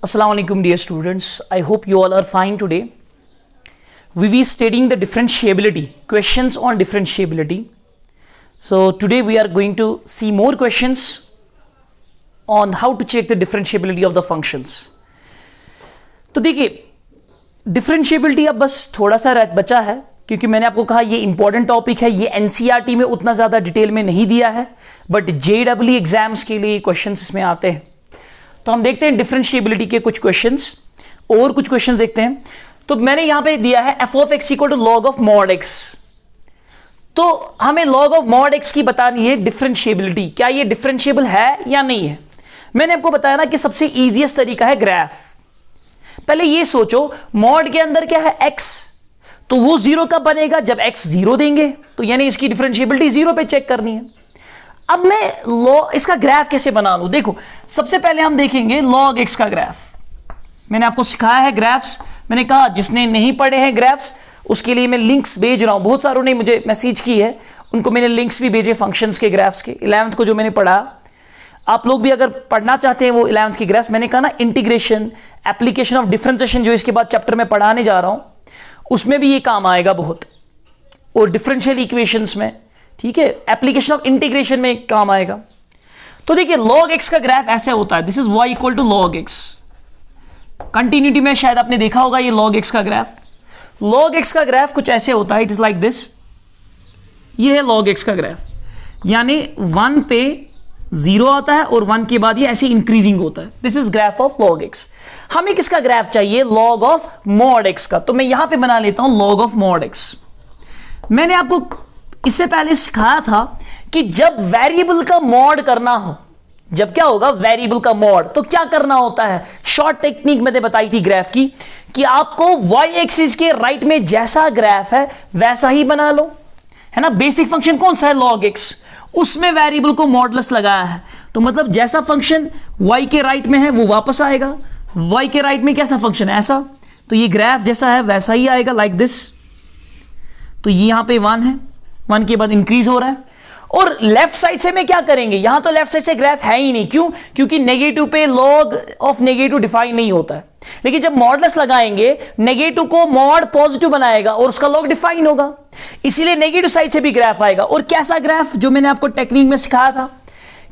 Assalamu alaikum dear students. I hope you all are fine today. We will be studying the differentiability, questions on differentiability. So today we are going to see more questions on how to check the differentiability of the functions. तो देखिए differentiability अब बस थोड़ा सा बचा है, क्योंकि मैंने आपको कहा ये इंपॉर्टेंट टॉपिक है, ये एनसीईआरटी में उतना ज़्यादा डिटेल में नहीं दिया है, बट जेईई एग्जाम्स के लिए क्वेश्चंस इसमें आते हैं. तो हम देखते हैं डिफरेंशिएबिलिटी के कुछ क्वेश्चंस और कुछ क्वेश्चंस देखते हैं. तो मैंने यहां पे दिया है F of X equal to log of mod X. तो हमें लॉग ऑफ मॉड एक्स की बतानी है डिफरेंशिएबिलिटी, क्या ये डिफरेंशिएबल है या नहीं है. मैंने आपको बताया ना कि सबसे इजीएस्ट तरीका है ग्राफ. पहले ये सोचो मॉड के अंदर क्या है x, तो वो जीरो कब बनेगा जब x जीरो देंगे, तो यानी इसकी डिफरेंशिएबिलिटी जीरो पे चेक करनी है. अब मैं इसका ग्राफ कैसे बना लूं. देखो सबसे पहले हम देखेंगे लॉग x का ग्राफ. मैंने आपको सिखाया है ग्राफ्स. मैंने कहा जिसने नहीं पढ़े हैं ग्राफ्स उसके लिए मैं लिंक्स भेज रहा हूं. बहुत सारों ने मुझे मैसेज की है, उनको मैंने लिंक्स भी भेजे फंक्शंस के ग्राफ्स के. 11th को जो मैंने पढ़ा, आप लोग भी अगर पढ़ना चाहते हैं वो 11th की ग्राफ्स, मैंने कहा ना इंटीग्रेशन, एप्लीकेशन ऑफ डिफरेंशिएशन जो इसके बाद चैप्टर में पढ़ाने जा रहा हूं, उसमें भी ये काम आएगा बहुत, और डिफरेंशियल इक्वेशंस में, ठीक है, एप्लीकेशन ऑफ इंटीग्रेशन में काम आएगा. तो देखिए लॉग एक्स का ग्राफ ऐसे होता है. This is y equal to log X. Continuity में शायद आपने देखा होगा ये लॉग एक्स का ग्राफ. लॉग एक्स का ग्राफ कुछ ऐसे होता है. It is like this. ये है लॉग एक्स का ग्राफ, यानी 1 पे 0 आता है और 1 के बाद ये ऐसे इंक्रीजिंग होता है. This is graph of log x. हमें किसका ग्राफ चाहिए, लॉग ऑफ मॉड एक्स का. तो मैं यहां पे बना लेता हूं लॉग ऑफ मॉड एक्स. मैंने आपको इससे पहले सिखाया था कि जब वेरिएबल का मॉड करना हो, जब क्या होगा वेरिएबल का मॉड, तो क्या करना होता है. शॉर्ट टेक्निक मैंने बताई थी ग्राफ की, कि आपको वाई एक्सिस के राइट में जैसा ग्राफ है वैसा ही बना लो, है ना. बेसिक फंक्शन कौन सा है, लॉग एक्स, उसमें वेरिएबल को मॉडुलस लगाया है, तो मतलब जैसा फंक्शन y के राइट में है वो वापस आएगा. y के राइट में कैसा फंक्शन है ऐसा, तो ये ग्राफ जैसा है वैसा ही आएगा, लाइक दिस. तो ये यहां पे 1 है, 1 के बाद इंक्रीज हो रहा है. और लेफ्ट साइड से में क्या करेंगे, यहां तो लेफ्ट साइड से ग्राफ है ही नहीं. क्यों, क्योंकि नेगेटिव पे लॉग ऑफ नेगेटिव डिफाइन नहीं होता है. लेकिन जब मॉडुलस लगाएंगे नेगेटिव को मॉड पॉजिटिव बनाएगा और उसका लॉग डिफाइन होगा, इसीलिए नेगेटिव साइड से भी ग्राफ आएगा. और कैसा ग्राफ, जो मैंने आपको टेक्निक में सिखाया था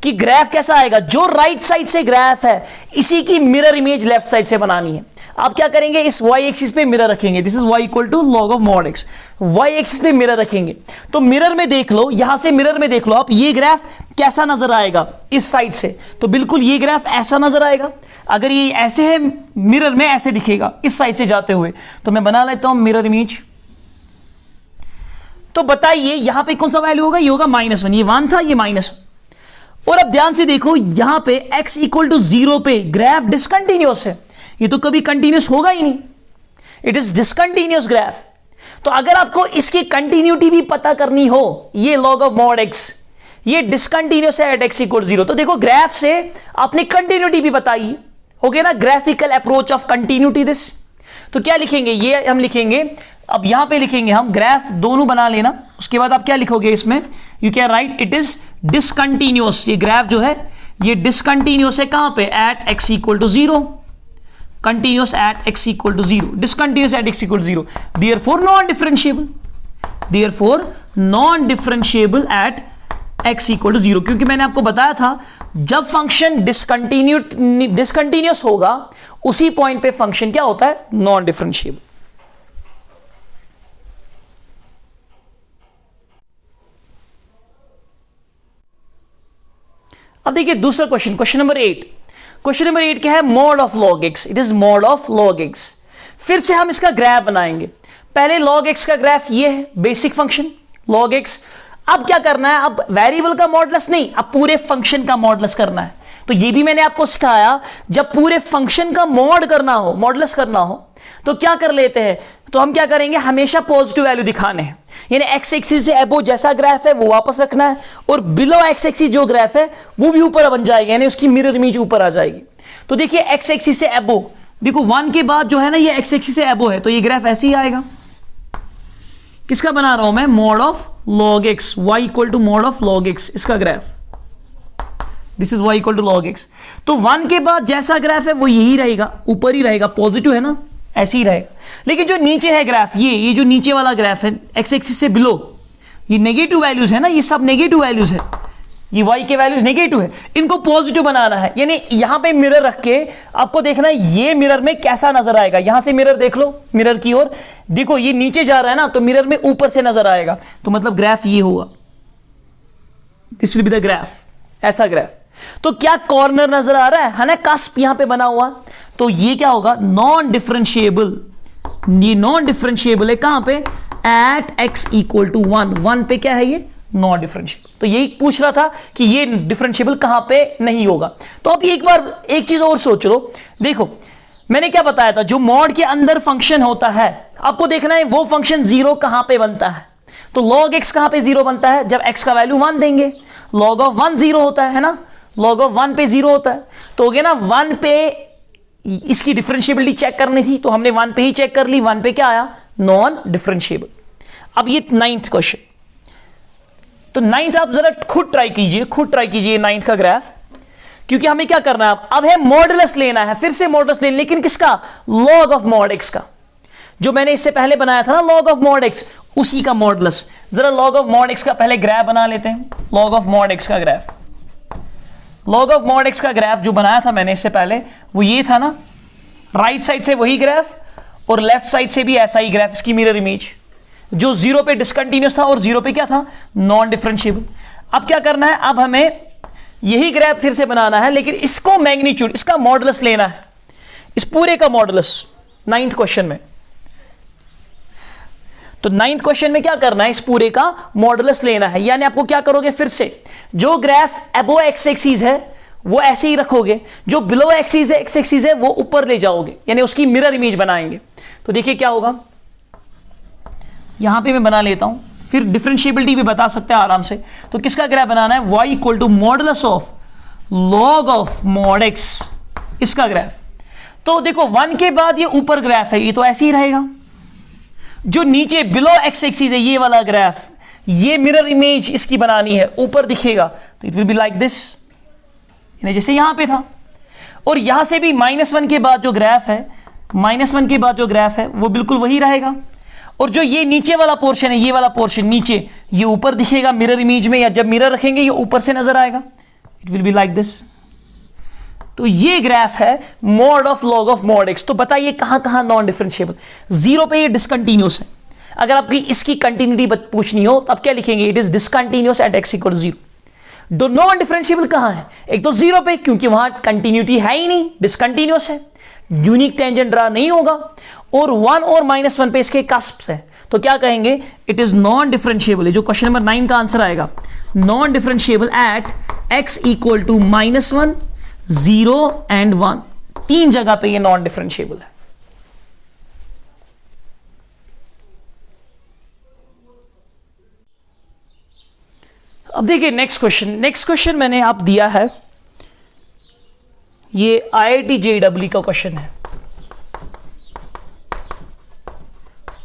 कि ग्राफ कैसा आएगा, जो राइट साइड से ग्राफ है इसी की मिरर इमेज लेफ्ट साइड से बनानी है. आप क्या करेंगे, इस y एक्सिस पे मिरर रखेंगे. This is y equal to log of mod x. y axis पे मिरर रखेंगे, तो मिरर में देख लो, यहां से मिरर में देख लो आप, ये ग्राफ कैसा नजर आएगा इस साइड से, तो बिल्कुल ये ग्राफ ऐसा नजर आएगा. अगर ये ऐसे है मिरर में ऐसे दिखेगा इस साइड से जाते हुए. तो मैं बना लेता हूं मिरर इमेज. तो बताइए यहां पे कौन सा वैल्यू होगा, ये होगा -1. ये 1 था, ये -1. और अब ध्यान से देखो यहां पे x इक्वल टू 0 पे ग्राफ डिसकंटिन्यूअस है. ये तो कभी कंटिन्यूअस होगा ही नहीं, इट इज डिसकंटिन्यूअस ग्राफ. तो अगर आपको इसकी कंटिन्यूटी भी पता करनी हो, ये लॉग ऑफ मॉड x ये डिसकंटिन्यूअस है एट x इक्वल 0, तो देखो ग्राफ से आपने कंटिन्यूटी भी बताई. ओके ना, graphical approach of continuity this. तो क्या लिखेंगे, ये हम लिखेंगे, अब यहां पे लिखेंगे हम ग्राफ, दोनों बना लेना. उसके बाद आप क्या लिखोगे इसमें, you can write it is discontinuous. ये ग्राफ जो है ये डिसकंटिन्यूअस है कहां पे, at x equal to 0. Continuous at x equal to 0, discontinuous at x equal to 0, therefore non-differentiable, therefore non-differentiable at x equal to 0. क्योंकि मैंने आपको बताया था जब फंक्शन डिसकंटिन्यूअस होगा उसी पॉइंट पे फंक्शन क्या होता है, नॉन डिफरेंशिएबल. अब देखिए दूसरा question, question number 8. Question number 8 क्या है, mod of log x. It is mod of log x. फिर से हम इसका ग्राफ बनाएंगे. पहले लॉग एक्स का ग्राफ ये है, बेसिक फंक्शन लॉग एक्स. अब क्या करना है, अब वेरिएबल का मॉडुलस नहीं, अब पूरे फंक्शन का मॉडुलस करना है. तो ये भी मैंने आपको सिखाया, जब पूरे फंक्शन का मॉड करना हो, मॉडुलस करना हो, तो क्या कर लेते हैं, तो हम क्या करेंगे, हमेशा पॉजिटिव वैल्यू दिखाने हैं. यानी एक्स एक्सिस से अबो जैसा ग्राफ है वो वापस रखना है, और बिलो एक्स एक्सिस जो ग्राफ है वो भी ऊपर बन जाएगा, यानी उसकी मिरर इमेज ऊपर आ जाएगी. तो देखिए एक्स एक्सिस से अबो, देखो 1 के बाद जो है ना ये एक्स एक्सिस से अबो है, तो ये ग्राफ ऐसे ही आएगा. किसका बना रहा हूं मैं, mod of log x, y equal to mod of log x, इसका graph. This is y equal to log x. तो 1 के बाद जैसा ग्राफ है वो यही रहेगा, ऊपर ही रहेगा, पॉजिटिव है ना, ऐसे ही रहेगा। लेकिन जो नीचे है ग्राफ, ये जो नीचे वाला ग्राफ है एक्स एक्सिस से बिलो, ये नेगेटिव वैल्यूज है ना, ये सब नेगेटिव वैल्यूज है, ये y के वैल्यूज नेगेटिव है, इनको पॉजिटिव बनाना है। यानी यहां पे मिरर रख के आपको देखना है ये मिरर में कैसा नजर आएगा। यहां से मिरर देख लो, मिरर की ओर देखो, ये नीचे जा रहा है ना, तो मिरर में ऊपर से नजर आएगा, तो मतलब ग्राफ ये होगा, this will be the graph, ऐसा ग्राफ। तो क्या कॉर्नर नजर आ रहा है ना, कस्प यहां पे बना हुआ, तो ये क्या होगा, नॉन डिफरेंशिएबल। ये नॉन डिफरेंशिएबल है कहां पे, एट x इक्वल टू 1 पे क्या है ये, नॉन डिफरेंशिएबल। तो यही पूछ रहा था कि ये डिफरेंशिएबल कहां पे नहीं होगा। तो अब एक बार एक चीज और सोच लो, देखो मैंने क्या बताया था, जो मॉड के अंदर फंक्शन होता है आपको देखना है वो फंक्शन 0 कहां पे बनता है। तो log x कहां पे 0 बनता है, जब x का वैल्यू 1 देंगे, log ऑफ 1 0 होता है ना, log ऑफ 1 पे 0 होता है। तो हो गया ना, 1 पे इसकी डिफरेंशिएबिलिटी चेक करनी थी तो हमने 1 पे ही चेक कर ली, 1 पे क्या आया, नॉन डिफरेंशिएबल। अब ये 9th क्वेश्चन, तो 9th आप जरा खुद ट्राई कीजिए 9th का ग्राफ, क्योंकि हमें क्या करना है अब है मॉडुलस लेना है, फिर से मॉडुलस लेना, लेकिन किसका, log ऑफ मॉड x का, जो मैंने इससे पहले बनाया था ना log ऑफ मॉड x, उसी का मॉडुलस। जरा log ऑफ मॉड x का पहले ग्राफ बना लेते हैं, log ऑफ मॉड x का graph. log of mod x का ग्राफ जो बनाया था मैंने इससे पहले वो ये था ना, राइट साइड से वही ग्राफ और लेफ्ट साइड से भी ऐसा ही ग्राफ, इसकी मिरर इमेज, जो 0 पे डिसकंटिन्यूअस था और 0 पे क्या था, नॉन डिफरेंशिएबल। अब क्या करना है, अब हमें यही ग्राफ फिर से बनाना है, लेकिन इसको मैग्नीट्यूड, इसका मॉडुलस लेना है, इस पूरे का मॉडुलस 9th क्वेश्चन में। तो 9th क्वेश्चन में क्या करना है, इस पूरे का मॉडुलस लेना है। यानी आपको क्या करोगे, फिर से जो ग्राफ अबो एक्स एक्सिस है वो ऐसे ही रखोगे, जो बिलो एक्सिस है, एक्स एक्सिस है, वो ऊपर ले जाओगे, यानी उसकी मिरर इमेज बनाएंगे। तो देखिए क्या होगा, यहां पे मैं बना लेता हूं, फिर डिफरेंशिएबिलिटी भी बता सकते हैं आराम से। तो किसका ग्राफ बनाना है, y equal to modulus of log of mod x, इसका ग्राफ। तो देखो 1 के बाद ये ऊपर ग्राफ है, ये तो ऐसे ही रहेगा। जो नीचे बिलो एक्स एक्सिस है ये वाला ग्राफ, ये मिरर इमेज इसकी बनानी है, ऊपर दिखेगा, तो it will be like this, जैसे यहां पे था। और यहां से भी -1 के बाद जो ग्राफ है, -1 के बाद जो ग्राफ है वो बिल्कुल वही रहेगा। और जो ये नीचे वाला पोर्शन है, ये वाला पोर्शन नीचे, ये ऊपर दिखेगा मिरर इमेज में, या जब मिरर रखेंगे ये ऊपर से नजर आएगा, it will be like this. तो ये ग्राफ है mod of log of mod x। तो बताइए कहां कहां नॉन डिफरेंशिएबल, 0 पे ये डिसकंटिन्यूअस है। अगर आपकी इसकी कंटिन्यूटी पूछनी हो तो आप क्या लिखेंगे, it is discontinuous at x equal to 0। दो नॉन डिफरेंशिएबल कहां है, एक तो 0 पे, क्योंकि वहां कंटिन्यूटी है ही नहीं, डिसकंटिन्यूअस है, यूनिक टेंजेंट ड्रा नहीं होगा, और 1 और -1 पे इसके कस्प है। तो क्या कहेंगे, इट इज नॉन डिफरेंशिएबल। जो क्वेश्चन नंबर 9 का आंसर आएगा, non differentiable at x equal to -1, 0 and 1, 3 जगह पे ये नॉन डिफरेंशिएबल है। अब देखिए नेक्स्ट क्वेश्चन मैंने आप दिया है, ये IIT JEE का क्वेश्चन है,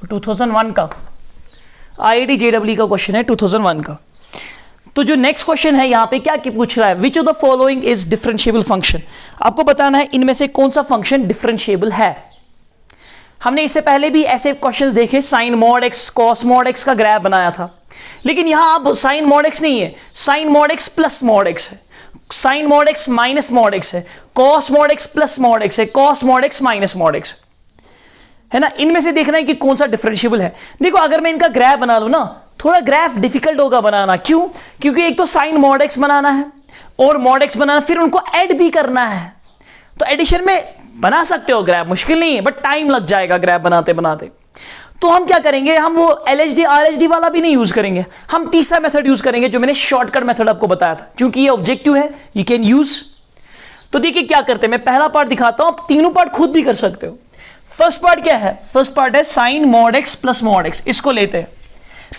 2001 का, IIT JEE का क्वेश्चन है 2001 का। तो जो नेक्स्ट क्वेश्चन है यहां पे क्या पूछ रहा है, which of the following is differentiable function. आपको बताना है इनमें से कौन सा फंक्शन डिफरेंशिएबल है। हमने इससे पहले भी ऐसे क्वेश्चंस देखे, sine mod X, cos mod X का ग्राफ बनाया था, लेकिन यहां अब साइन मॉड एक्स नहीं है, sine mod x plus mod x है, sine mod x minus mod x है, cos mod x plus mod x है, cos mod x minus mod x है ना। इनमें से देखना है कि कौन सा डिफरेंशिएबल है। देखो अगर मैं इनका ग्राफ बना लूं ना, थोड़ा ग्राफ डिफिकल्ट होगा बनाना, क्यों, क्योंकि एक तो साइन मॉड एक्स बनाना है और मॉड एक्स बनाना, फिर उनको ऐड भी करना है। तो एडिशन में बना सकते हो ग्राफ, मुश्किल नहीं है, बट टाइम लग जाएगा ग्राफ बनाते बनाते। तो हम क्या करेंगे, हम वो LHD RHD वाला भी नहीं यूज करेंगे, हम तीसरा मेथड यूज करेंगे जो मैंने शॉर्टकट मेथड आपको बताया था, क्योंकि ये ऑब्जेक्टिव है, यू कैन यूज। तो देखिए क्या करते हैं, मैं पहला पार्ट दिखाता हूं, आप तीनों पार्ट खुद भी कर सकते हो। फर्स्ट पार्ट क्या है, फर्स्ट पार्ट है sine mod x plus mod X, इसको लेते हैं।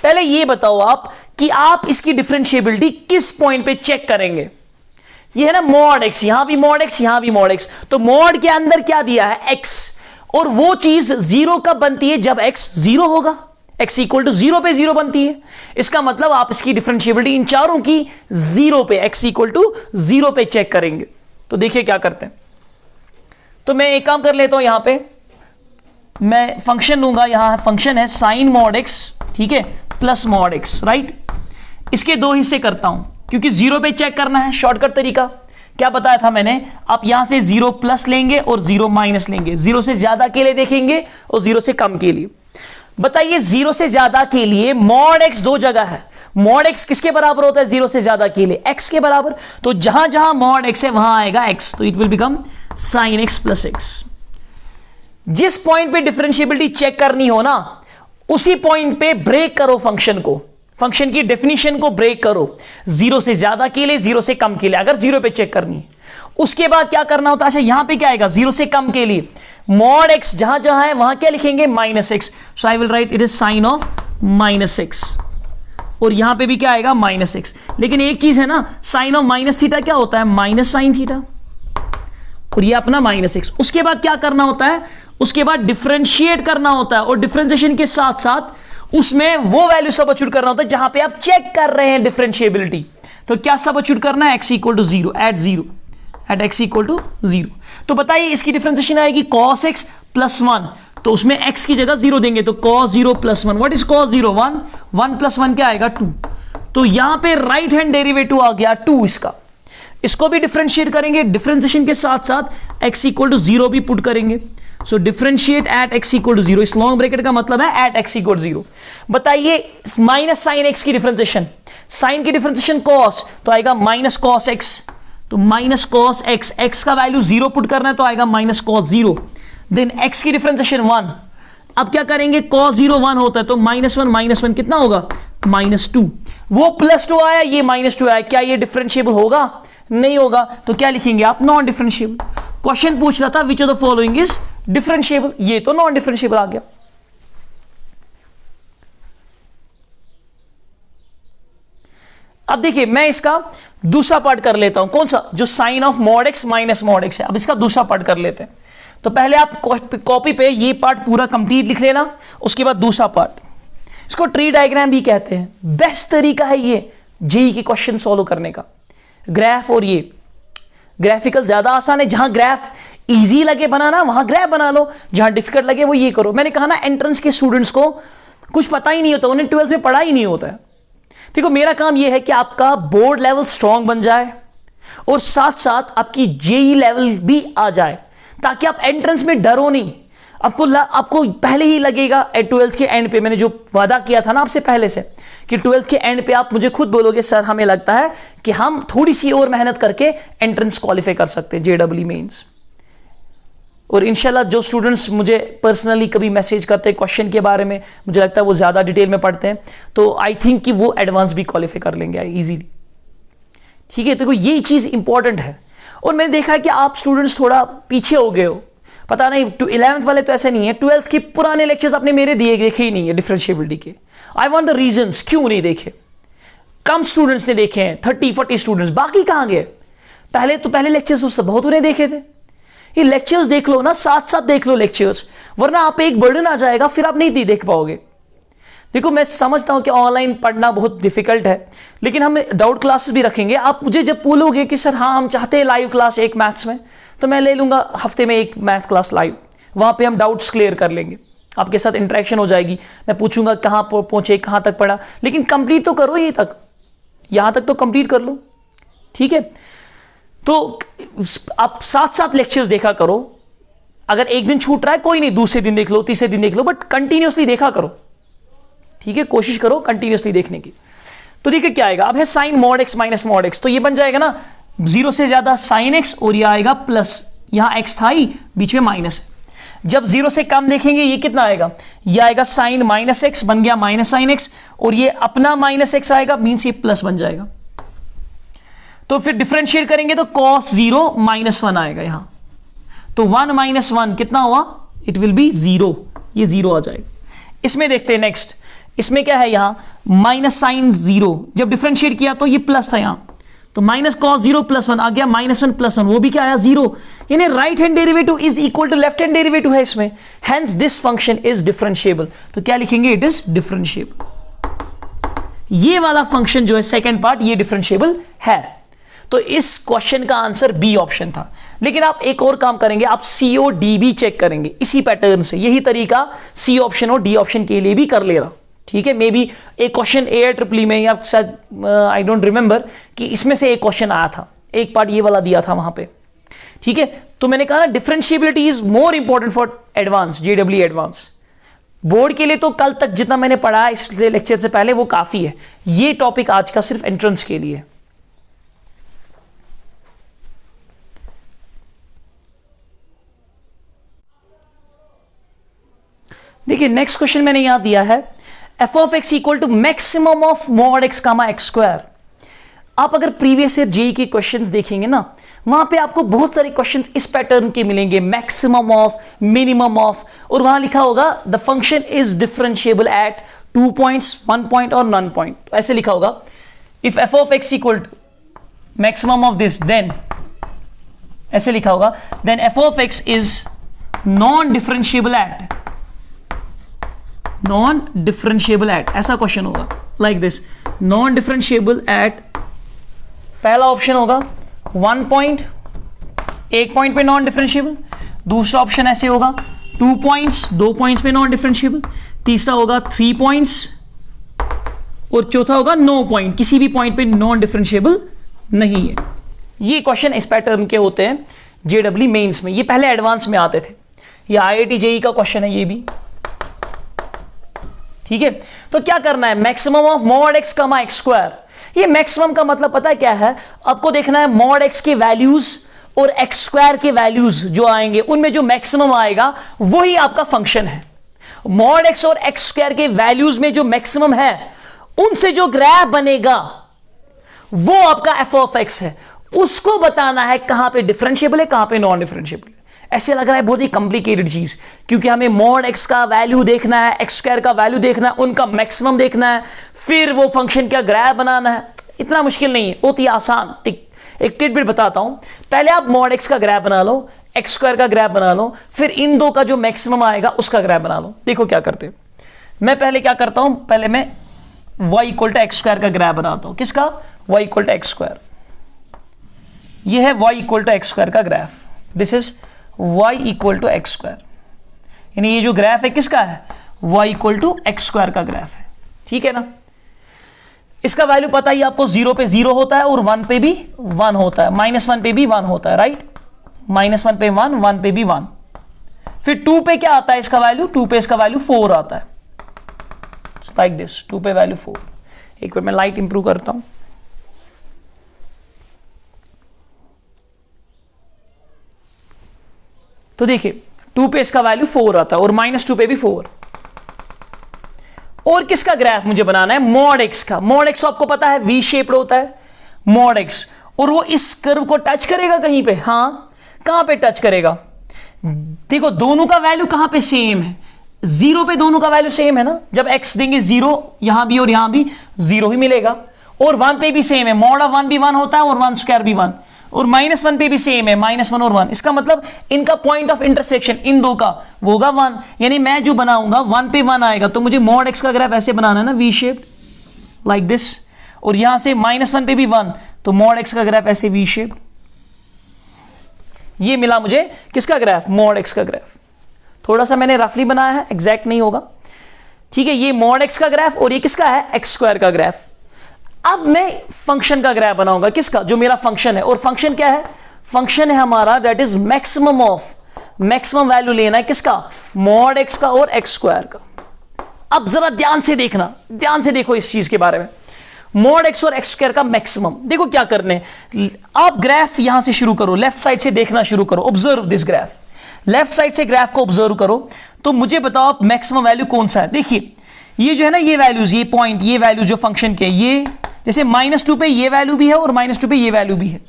पहले ये बताओ आप कि आप इसकी डिफरेंशिएबिलिटी किस पॉइंट पे चेक करेंगे। ये है ना मॉड एक्स, यहां भी मॉड एक्स, यहां भी मॉड एक्स, तो मॉड के अंदर क्या दिया है, एक्स, और वो चीज 0 कब बनती है, जब x 0 होगा, x इक्वल टू 0 पे 0 बनती है। इसका मतलब आप इसकी डिफरेंशिएबिलिटी इन चारों की 0 पे, x इक्वल टू 0 पे चेक करेंगे। तो देखिए क्या करते हैं। तो मैं एक काम कर लेता हूं, यहां पे मैं फंक्शन लूंगा, यहां फंक्शन है साइन मॉड x, ठीक है, प्लस मॉड x, राइट। इसके दो हिस्से करता हूं क्योंकि 0 पे चेक करना है। शॉर्टकट तरीका क्या बताया था मैंने, आप यहां से 0 प्लस लेंगे और 0 माइनस लेंगे। 0 से ज्यादा के लिए देखेंगे और 0 से कम के लिए। बताइए 0 से ज्यादा के लिए मॉड x दो जगह है। मॉड x किसके बराबर होता है 0 से ज्यादा के लिए? x के बराबर। तो जहां जहां मॉड x है वहां आएगा x, तो it will become sign x plus x। जिस पॉइंट पे डिफरेंशिएबिलिटी चेक करनी हो ना, उसी पॉइंट पे ब्रेक करो फंक्शन को, फंक्शन की डेफिनेशन को ब्रेक करो। 0 से ज्यादा के लिए, 0 से कम के लिए, अगर 0 पे चेक करनी है। उसके बाद क्या करना होता है, अच्छा यहां पे क्या आएगा 0 से कम के लिए मॉड x जहां जहां है वहां क्या लिखेंगे minus x। So I will write it is sine of minus x, और यहां पे भी क्या आएगा माइनस x। लेकिन एक चीज है ना, साइन ऑफ माइनस थीटा क्या होता है माइनस साइन थीटा, और ये अपना माइनस x। उसके बाद क्या करना होता है, उसके बाद डिफरेंशिएट करना होता है, और डिफरेंशिएशन के साथ साथ उसमें वो वैल्यू सबस्टिट्यूट करना होता है जहां पे आप चेक कर रहे हैं डिफरेंशिएबिलिटी। तो क्या सबस्टिट्यूट करना है, x equal to 0 at x equal to 0। तो बताइए इसकी डिफरेंशिएशन आएगी cos x प्लस 1, तो उसमें x की जगह 0 देंगे, तो cos 0 plus 1। What is cos 0? 1, 1 plus 1 क्या आएगा 2। तो यहां पे राइट हैंड डेरिवेटिव आ गया 2 इसका। इसको भी डिफरेंशिएट करेंगे, डिफरेंशिएशन के साथ साथ x इक्वल टू 0 भी पुट करेंगे। So differentiate at x equal to 0, इस लॉन्ग ब्रैकेट का मतलब है एट x इक्वल टू 0। बताइए माइनस साइन x की डिफरेंशिएशन, साइन की डिफरेंशिएशन cos, तो आएगा माइनस cos x। तो माइनस cos x, x का वैल्यू 0 पुट करना है तो आएगा माइनस cos 0। देन x की डिफरेंशिएशन 1। अब क्या करेंगे, cos 0 1 होता है, तो माइनस 1 कितना होगा माइनस 2। वो प्लस 2 आया, ये माइनस 2 आया, क्या ये डिफरेंशिएबल होगा? नहीं होगा। तो क्या लिखेंगे आप, नॉन डिफरेंशिएबल। क्वेश्चन पूछ रहा था which of the following is differentiable, ये तो नॉन डिफरेंशिएबल आ गया। अब देखिए मैं इसका दूसरा पार्ट कर लेता हूं, कौन सा, जो sine of mod x minus mod x है। अब इसका दूसरा पार्ट कर लेते हैं। तो पहले आप कॉपी पे ये पार्ट पूरा कंप्लीट लिख लेना, उसके बाद दूसरा पार्ट, इसको ट्री डायग्राम भी कहते हैं। बेस्ट तरीका है ये जेई के क्वेश्चन सॉल्व करने का। ग्राफ और ये ग्राफिकल ज्यादा आसान है, जहां ग्राफ इजी लगे बनाना वहां ग्राफ बना लो, जहां डिफिकल्ट लगे वो ये करो। मैंने कहा ना एंट्रेंस के स्टूडेंट्स को कुछ पता ही नहीं होता, उन्हें 12th में पढ़ा ही नहीं होता है। देखो मेरा काम यह है कि आपका बोर्ड लेवल स्ट्रांग बन जाए और साथ साथ आपकी जेई लेवल भी आ जाए, ताकि आप एंट्रेंस में डरो नहीं। आपको पहले ही लगेगा 12th के एंड पे, मैंने जो वादा किया था ना आपसे पहले से, कि 12th के एंड पे आप मुझे खुद बोलोगे सर हमें लगता है कि हम थोड़ी सी और मेहनत करके एंट्रेंस क्वालिफाई कर सकते हैं जेडब्ल्यू मेंस। और इंशाल्लाह जो स्टूडेंट्स मुझे पर्सनली कभी मैसेज करते हैं क्वेश्चन के बारे में, मुझे लगता है वो ज़्यादा डिटेल में पढ़ते हैं, तो आई थिंक कि वो एडवांस भी क्वालिफाई कर लेंगे ईजीली। ठीक है, देखो ये चीज़ इंपॉर्टेंट है। और मैंने देखा है कि आप स्टूडेंट्स थोड़ा पीछे हो गए हो, पता नहीं 11th वाले तो ऐसे नहीं है, 12th के पुराने लेक्चर्स आपने मेरे देखे ही नहीं है डिफरेंशिएबिलिटी के। आई वांट द रीजंस, क्यों नहीं देखे। कम स्टूडेंट्स ने देखे हैं, 30-40 स्टूडेंट्स, बाकी कहाँ गए? पहले लेक्चर्स उससे बहुत उन्हें देखे थे। ये लेक्चर्स देख लो ना, साथ साथ देख लो लेक्चर्स, वरना आप एक बर्डन आ जाएगा, फिर आप नहीं देख पाओगे। देखो मैं समझता हूं कि ऑनलाइन पढ़ना बहुत डिफिकल्ट है, लेकिन हम डाउट क्लासेस भी रखेंगे। आप मुझे जब बोलोगे कि सर हाँ हम चाहते हैं लाइव क्लास एक मैथ्स में, तो मैं ले लूंगा हफ्ते में एक मैथ क्लास लाइव, वहां पे हम डाउट्स क्लियर कर लेंगे, आपके साथ इंटरेक्शन हो जाएगी, मैं पूछूंगा कहाँ पहुंचे, कहाँ तक पढ़ा, लेकिन कंप्लीट तो करो, यहां तक तो कंप्लीट कर लो। ठीक है, तो आप साथ साथ लेक्चर्स देखा करो। अगर एक दिन छूट रहा है कोई नहीं, दूसरे दिन देख लो, तीसरे दिन देख लो, बट कंटिन्यूसली देखा करो। ठीक है, कोशिश करो कंटिन्यूसली देखने की। तो देखिए क्या आएगा, अब है sine mod x minus mod x, तो ये बन जाएगा ना 0 से ज्यादा साइन x, और ये आएगा प्लस, यहां x था ही, बीच में माइनस है। जब 0 से कम देखेंगे ये कितना आएगा, ये आएगा साइन माइनस x, बन गया माइनस साइन x, और ये अपना माइनस x आएगा, मीन्स ये प्लस बन जाएगा। तो फिर डिफरेंशिएट करेंगे तो cos 0 -1 आएगा यहां, तो 1 - 1 कितना हुआ, इट विल बी 0, ये 0 आ जाएगा। इसमें देखते हैं नेक्स्ट, इसमें क्या है, यहां माइनस साइन 0, जब डिफरेंशिएट किया तो ये प्लस था यहां, तो माइनस कॉस 0 प्लस 1 आ गया, -1 प्लस 1 वो भी क्या आया 0, यानी right hand derivative is equal to left hand derivative है इसमें, hence this function is differentiable. तो क्या लिखेंगे, इट इज डिफरेंशिएबल। ये वाला फंक्शन जो है सेकंड पार्ट ये डिफरेंशिएबल है। तो इस क्वेश्चन का आंसर बी ऑप्शन था। लेकिन आप एक और काम करेंगे, आप COD भी चेक करेंगे इसी पैटर्न से, यही तरीका सी ऑप्शन और डी ऑप्शन के लिए भी कर लेना, ठीक है। मे बी एक क्वेश्चन AIEEE में या शायद आई डोंट रिमेंबर कि इसमें से एक क्वेश्चन आया था, एक पार्ट ये वाला दिया था वहां पे, ठीक है। तो मैंने कहा ना differentiability is more important for advance, JEE advance. Board के लिए तो कल तक जितना मैंने पढ़ा इस लेक्चर से पहले वो काफी है, ये टॉपिक आज का सिर्फ एंट्रेंस के लिए। देखिए नेक्स्ट क्वेश्चन मैंने यहां दिया है, f of x equal to maximum of mod x comma X square. आप अगर प्रीवियस ईयर जेई के क्वेश्चंस देखेंगे ना, वहां पे आपको बहुत सारे क्वेश्चंस इस पैटर्न के मिलेंगे, मैक्सिमम ऑफ, मिनिमम ऑफ, और वहां लिखा होगा the function is differentiable at 2 points, 1 point और नॉन पॉइंट, ऐसे लिखा होगा। If f of x equal to maximum of this then, ऐसे लिखा होगा, then f of x is non differentiable at, non differentiable at, ऐसा क्वेश्चन होगा like this, non differentiable at, पहला ऑप्शन होगा 1 पॉइंट, 1 पॉइंट पे नॉन डिफरेंशिएबल, दूसरा option ऐसे होगा 2 पॉइंट्स, 2 पॉइंट्स पे नॉन डिफरेंशिएबल, तीसरा होगा 3 पॉइंट्स और चौथा होगा 9 पॉइंट, किसी भी पॉइंट पे नॉन डिफरेंशिएबल नहीं है। ये क्वेश्चन इस पैटर्न के होते हैं JEE मेंस में, ये पहले एडवांस में आते थे, ये IIT JEE का क्वेश्चन है ये भी, ठीक है। तो क्या करना है, maximum of mod x comma X square. ये मैक्सिमम का मतलब पता है क्या है, आपको देखना है मॉड x के वैल्यूज और एक्स स्क्वायर के वैल्यूज जो आएंगे उनमें जो मैक्सिमम आएगा वही आपका फंक्शन है। मॉड x और एक्स स्क्वायर के वैल्यूज में जो मैक्सिमम है उनसे जो ग्राफ बनेगा वो आपका f ऑफ x है, उसको बताना है कहां पे डिफरेंशिएबल है कहां पे नॉन डिफरेंशिएबल है। ऐसे लग रहा है बहुत ही कॉम्प्लिकेटेड चीज, क्योंकि हमें मॉड x का वैल्यू देखना है, एक्स स्क्वायर का वैल्यू देखना है, उनका मैक्सिमम देखना है, फिर वो फंक्शन का ग्राफ बनाना है। इतना मुश्किल नहीं है, बहुत ही आसान। एक टिडबिट बताता हूं, पहले आप मॉड x का ग्राफ बना लो, एक्स स्क्वायर का ग्राफ बना लो, फिर इन दो का जो मैक्सिमम आएगा उसका ग्राफ बना लो। देखो क्या करते हैं, मैं पहले क्या करता हूं, पहले मैं y equal to x square का ग्राफ बनाता हूं। किसका, y equal to x square. यह है y equal to x square का graph, this is y equal to x square, यानी ये जो ग्राफ है किसका है, y equal to x square का ग्राफ है, ठीक है ना। इसका वैल्यू पता ही आपको, 0 पे 0 होता है और 1 पे भी 1 होता है, -1 पे भी 1 होता है, राइट, -1 पे 1, 1 पे भी 1। फिर 2 पे क्या आता है इसका वैल्यू, 2 पे इसका वैल्यू 4 आता है, लाइक दिस, 2 पे वैल्यू 4। एक बार मैं लाइट इंप्रूव करता हूं, तो देखिए 2 पे इसका वैल्यू 4 आता है और -2 पे भी 4। और किसका ग्राफ मुझे बनाना है, मॉड x का। मॉड x तो आपको पता है वी शेप्ड होता है मॉड x, और वो इस कर्व को टच करेगा कहीं पे, हाँ कहां पे टच करेगा, देखो दोनों का वैल्यू कहां पे सेम है, 0 पे दोनों का वैल्यू सेम है ना, जब x देंगे 0 यहां भी और यहां भी 0 ही मिलेगा, और 1 पे भी सेम है, मॉड ऑफ 1 भी 1 होता है और 1 स्क्वायर भी 1, और -1 पे भी सेम है, -1 और 1। इसका मतलब इनका पॉइंट ऑफ इंटरसेक्शन इन दो का वो होगा 1, यानी मैं जो बनाऊंगा 1 पे 1 आएगा, तो मुझे मॉड x का ग्राफ ऐसे बनाना है ना, वी शेप्ड लाइक दिस, और यहां से -1 पे भी 1, तो मॉड x का ग्राफ ऐसे वी शेप्ड। ये मिला मुझे किसका ग्राफ, मॉड x का ग्राफ। थोड़ा सा मैंने रफली बनाया है, एग्जैक्ट नहीं होगा, ठीक है। ये मॉड x का ग्राफ और ये किसका है, एक्स स्क्वायर का ग्राफ। अब मैं फंक्शन का ग्राफ बनाऊंगा, किसका, जो मेरा फंक्शन है, और फंक्शन क्या है, फंक्शन है हमारा that is maximum of, maximum value लेना है किसका, मॉड x का और एक्स स्क्वायर का। अब जरा ध्यान से देखना, ध्यान से देखो इस चीज के बारे में, मॉड x और एक्स स्क्वायर का मैक्सिमम। देखो क्या करने, आप ग्राफ यहां से शुरू करो, लेफ्ट साइड से देखना शुरू करो, observe this graph, left side से ग्राफ को ऑब्जर्व करो, तो मुझे बताओ आप मैक्सिमम वैल्यू कौन सा है। देखिए ये जो है ना, ये वैल्यूज, ये पॉइंट, ये वैल्यू जो फंक्शन के, ये जैसे -2 पे ये वैल्यू भी है और -2 पे ये वैल्यू भी है।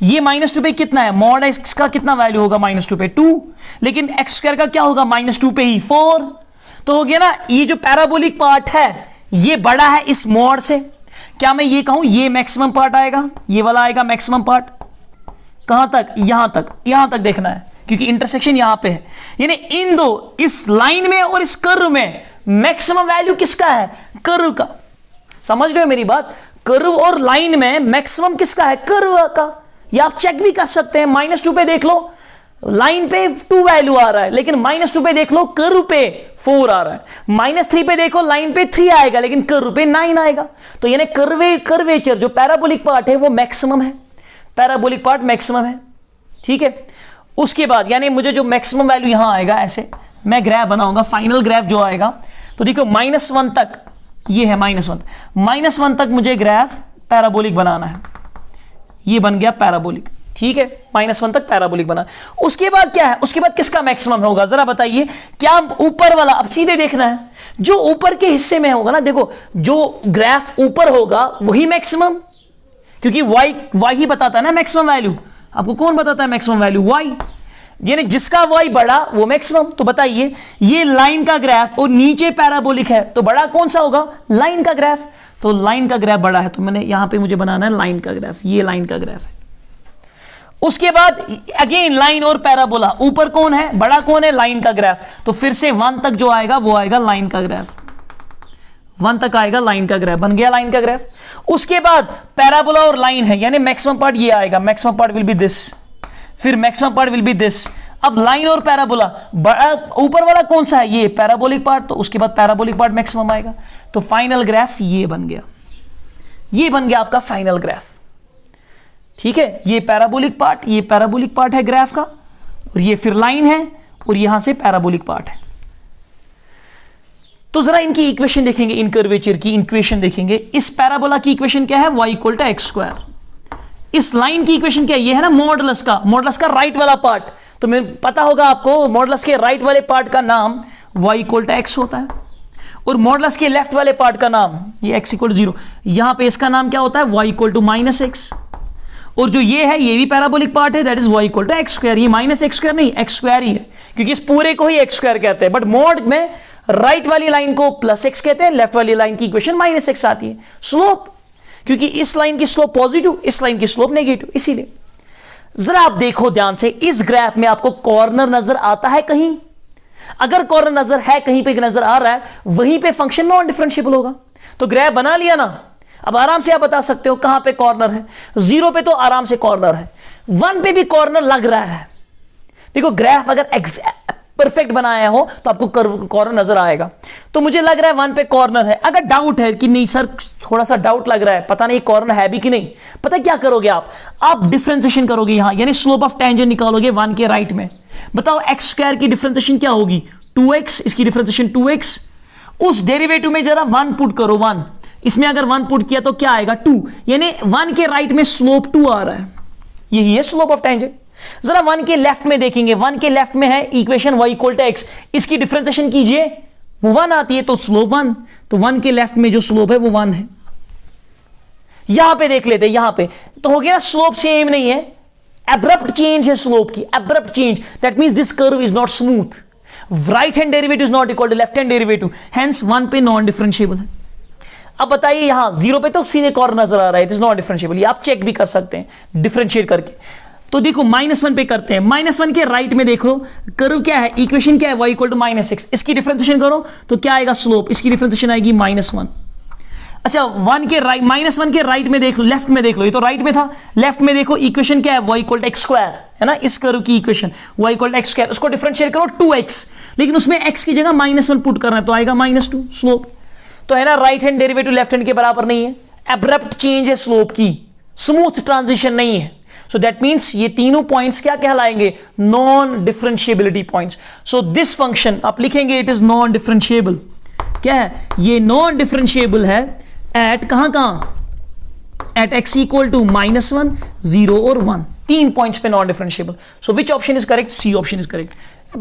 ये -2 पे कितना है, मॉड x का कितना वैल्यू होगा -2 पे 2, लेकिन एक्स स्क्वायर का क्या होगा -2 पे ही 4। तो हो गया ना, ये जो पैराबोलिक पार्ट है ये बड़ा है इस मॉड से, क्या मैं ये कहूं ये मैक्सिमम पार्ट आएगा, ये वाला आएगा मैक्सिमम पार्ट, कहां तक, यहां तक देखना है क्योंकि इंटरसेक्शन यहां पे है। यानी इन दो, इस लाइन में और इस कर्व में मैक्सिमम वैल्यू किसका है, कर्व का। समझ रहे हो मेरी बात, कर्व और लाइन में मैक्सिमम किसका है, कर्व का। या आप चेक भी कर सकते हैं, -2 पे देख लो, लाइन पे 2 वैल्यू आ रहा है लेकिन -2 पे देख लो कर्व पे 4 आ रहा है, -3 पे देखो लाइन पे 3 आएगा लेकिन कर्व पे 9 आएगा। तो यानी कर्वेचर जो पैराबोलिक पार्ट है वो मैक्सिमम है, पैराबोलिक पार्ट मैक्सिमम है, ठीक है। उसके बाद यानी मुझे जो मैक्सिमम वैल्यू यहां आएगा, ऐसे मैं ग्राफ बनाऊंगा, फाइनल ग्राफ जो आएगा, तो देखो -1 तक, ये है -1 तक मुझे ग्राफ पैराबोलिक बनाना है, ये बन गया पैराबोलिक, ठीक है। -1 तक पैराबोलिक बना। उसके बाद क्या है, उसके बाद किसका मैक्सिमम होगा जरा बताइए, क्या ऊपर वाला, अब सीधे देखना है जो ऊपर के हिस्से में होगा ना, देखो जो ग्राफ ऊपर होगा वही मैक्सिमम, क्योंकि y ही बताता है ना मैक्सिमम वैल्यू। आपको कौन बताता है मैक्सिमम वैल्यू, y, यानी जिसका y बड़ा वो मैक्सिमम। तो बताइए ये लाइन का ग्राफ और नीचे पैराबोलिक है तो बड़ा कौन सा होगा, लाइन का ग्राफ। तो लाइन का ग्राफ बड़ा है तो मैंने यहां पे मुझे बनाना है लाइन का ग्राफ, ये लाइन का ग्राफ है। उसके बाद अगेन लाइन और पैराबोला, ऊपर कौन है, बड़ा कौन है, लाइन का ग्राफ। तो फिर से 1 तक जो आएगा वो आएगा लाइन का ग्राफ, 1 तक आएगा लाइन का ग्राफ, बन गया लाइन का ग्राफ। उसके बाद पैराबोला और लाइन है, यानी मैक्सिमम पार्ट ये आएगा, maximum part will be this, फिर maximum part will be this. अब लाइन और पैराबोला, बड़ा ऊपर वाला कौन सा है, ये पैराबोलिक पार्ट, तो उसके बाद पैराबोलिक पार्ट मैक्सिमम आएगा। तो फाइनल ग्राफ ये बन गया, ये बन गया आपका फाइनल ग्राफ, ठीक है। ये पैराबोलिक पार्ट है ग्राफ का, और ये फिर लाइन है, और यहां से पैराबोलिक पार्ट है। तो जरा इनकी इक्वेशन देखेंगे, इन कर्वेचर की इक्वेशन देखेंगे। इस पैराबोला की इक्वेशन क्या है, y = x²। इस लाइन की इक्वेशन क्या है, ये है ना मॉडुलस का राइट वाला पार्ट। तो मैं पता होगा आपको मॉडुलस के राइट वाले पार्ट का नाम y = x होता है, और मॉडुलस के लेफ्ट वाले पार्ट का नाम ये x = 0। यहां पे इसका नाम क्या होता है, y = -x। और जो ये है ये भी पैराबोलिक पार्ट है, दैट इज y = x²। ये -x² नहीं, x² ही है, क्योंकि इस पूरे को ही x² कहते हैं। बट मॉड में राइट वाली लाइन को +x कहते हैं, लेफ्ट वाली लाइन की इक्वेशन -x आती है। स्लोप, क्योंकि इस लाइन की स्लोप पॉजिटिव, इस लाइन की स्लोप नेगेटिव, इसीलिए। जरा आप देखो ध्यान से, इस ग्राफ में आपको कॉर्नर नजर आता है कहीं, अगर कॉर्नर नजर है, कहीं पे नजर आ रहा है, वहीं पे फंक्शन नॉन डिफरेंशिएबल होगा। तो ग्राफ बना लिया ना, अब आराम से आप बता सकते हो कहां पे कॉर्नर है। 0 पे तो आराम से कॉर्नर है, 1 पे भी कॉर्नर लग रहा है। देखो ग्राफ अगर परफेक्ट बनाया हो तो आपको कॉर्नर नजर आएगा। तो मुझे लग रहा है 1 पे कॉर्नर है। अगर डाउट है कि नहीं सर, थोड़ा सा डाउट लग रहा है, पता नहीं कॉर्नर है भी कि नहीं, पता क्या करोगे आप डिफरेंशिएशन करोगे यहां, यानी स्लोप ऑफ टेंजेंट निकालोगे 1 के राइट में। बताओ x² की डिफरेंशिएशन क्या होगी, 2x, इसकी डिफरेंशिएशन 2x। उस डेरिवेटिव में जरा 1 पुट करो, 1, इसमें अगर 1 पुट किया तो क्या आएगा, 2, यानी 1 के राइट में स्लोप 2 आ रहा है, यही है स्लोप ऑफ टेंजेंट। जरा 1 के लेफ्ट में देखेंगे, 1 के लेफ्ट में है इक्वेशन y = x, इसकी डिफरेंशिएशन कीजिए, वो 1 आती है, तो स्लोप 1, तो 1 के लेफ्ट में जो स्लोप है वो 1 है। यहां पे देख लेते हैं, यहां पे तो हो गया स्लोप सेम नहीं है, एब्रप्ट चेंज है स्लोप की, abrupt change, that means this curve is not smooth, right hand derivative is not equal to left hand derivative, hence 1 पे नॉन डिफरेंशिएबल है। अब बताइए यहां 0 पे तो सीधे कॉर्नर नजर आ रहा है, इट इज नॉट डिफरेंशिएबल, ये आप चेक भी कर सकते हैं डिफरेंशिएट करके। तो देखो -1 पे करते हैं, -1 के राइट में देखो कर्व क्या है, इक्वेशन क्या है, y = -x, इसकी डिफरेंशिएशन करो तो क्या आएगा, स्लोप, इसकी डिफरेंशिएशन आएगी -1। अच्छा -1 के राइट में देख लो, लेफ्ट में देख लो, ये तो राइट में था, लेफ्ट में देखो इक्वेशन क्या है, y = x², है ना, इस कर्व की इक्वेशन y = x², उसको डिफरेंशिएट करो 2x, लेकिन उसमें x की जगह -1 पुट करना है तो आएगा -2 स्लोप। तो है ना, right hand derivative left hand के बराबर नहीं है, एब्रप्ट चेंज है स्लोप की, स्मूथ ट्रांजिशन नहीं है। सो दैट मींस ये तीनों पॉइंट्स क्या कहलाएंगे, non differentiability points. So this function आप लिखेंगे इट इज नॉन डिफरेंशिएबल, क्या है, ये नॉन डिफरेंशिएबल है एट कहां, एट x = -1, 0 और 1, 3 पॉइंट्स पे non differentiable. So which option is correct, C option is correct.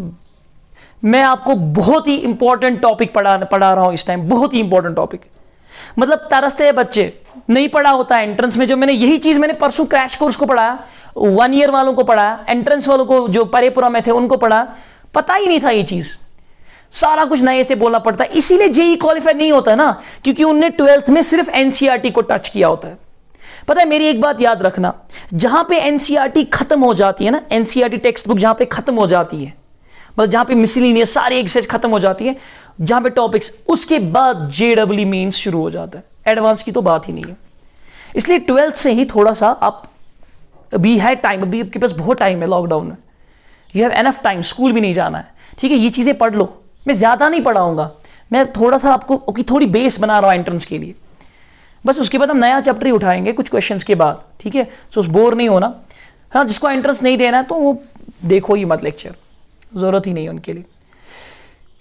मैं आपको बहुत ही इंपॉर्टेंट टॉपिक पढ़ा रहा हूं इस टाइम, बहुत ही इंपॉर्टेंट टॉपिक, मतलब तरसते हैं बच्चे, नहीं पढ़ा होता है एंट्रेंस में। जो मैंने यही चीज मैंने परसों क्रैश कोर्स को पढ़ाया, 1 ईयर वालों को पढ़ाया, एंट्रेंस वालों को जो परेपुरा में थे उनको पढ़ा, पता ही नहीं था ये चीज। सारा कुछ नए से बोलना पड़ता है, इसीलिए जेई क्वालिफाई नहीं होता ना, क्योंकि उनने 12th में सिर्फ एनसीईआरटी को टच किया होता है। पता है, मेरी एक बात याद रखना, जहां पे एनसीईआरटी खत्म हो जाती है ना, एनसीईआरटी टेक्स्ट बुक जहां पे खत्म हो जाती है, मतलब जहां पे मिसलिनियस सारे एक्सरसाइज खत्म हो जाती है, जहां पे टॉपिक्स, उसके बाद जेडब्ल्यू मेंस शुरू हो जाता है, एडवांस की तो बात ही नहीं है। इसलिए 12th से ही थोड़ा सा आप, अभी है टाइम, अभी आपके पास बहुत टाइम है लॉकडाउन में, you have enough time, school भी नहीं जाना है, ठीक है, ये चीजें पढ़ लो। मैं ज्यादा नहीं पढ़ाऊंगा, मैं थोड़ा सा आपको थोड़ी बेस बना रहा हूं एंट्रेंस के लिए, बस उसके बाद हम नया चैप्टर ही उठाएंगे कुछ क्वेश्चंस के बाद, ठीक है, सो बोर नहीं होना। हाँ, जिसको एंट्रेंस नहीं देना है तो वो देखो ही मत लेक्चर, जरूरत ही नहीं है उनके लिए,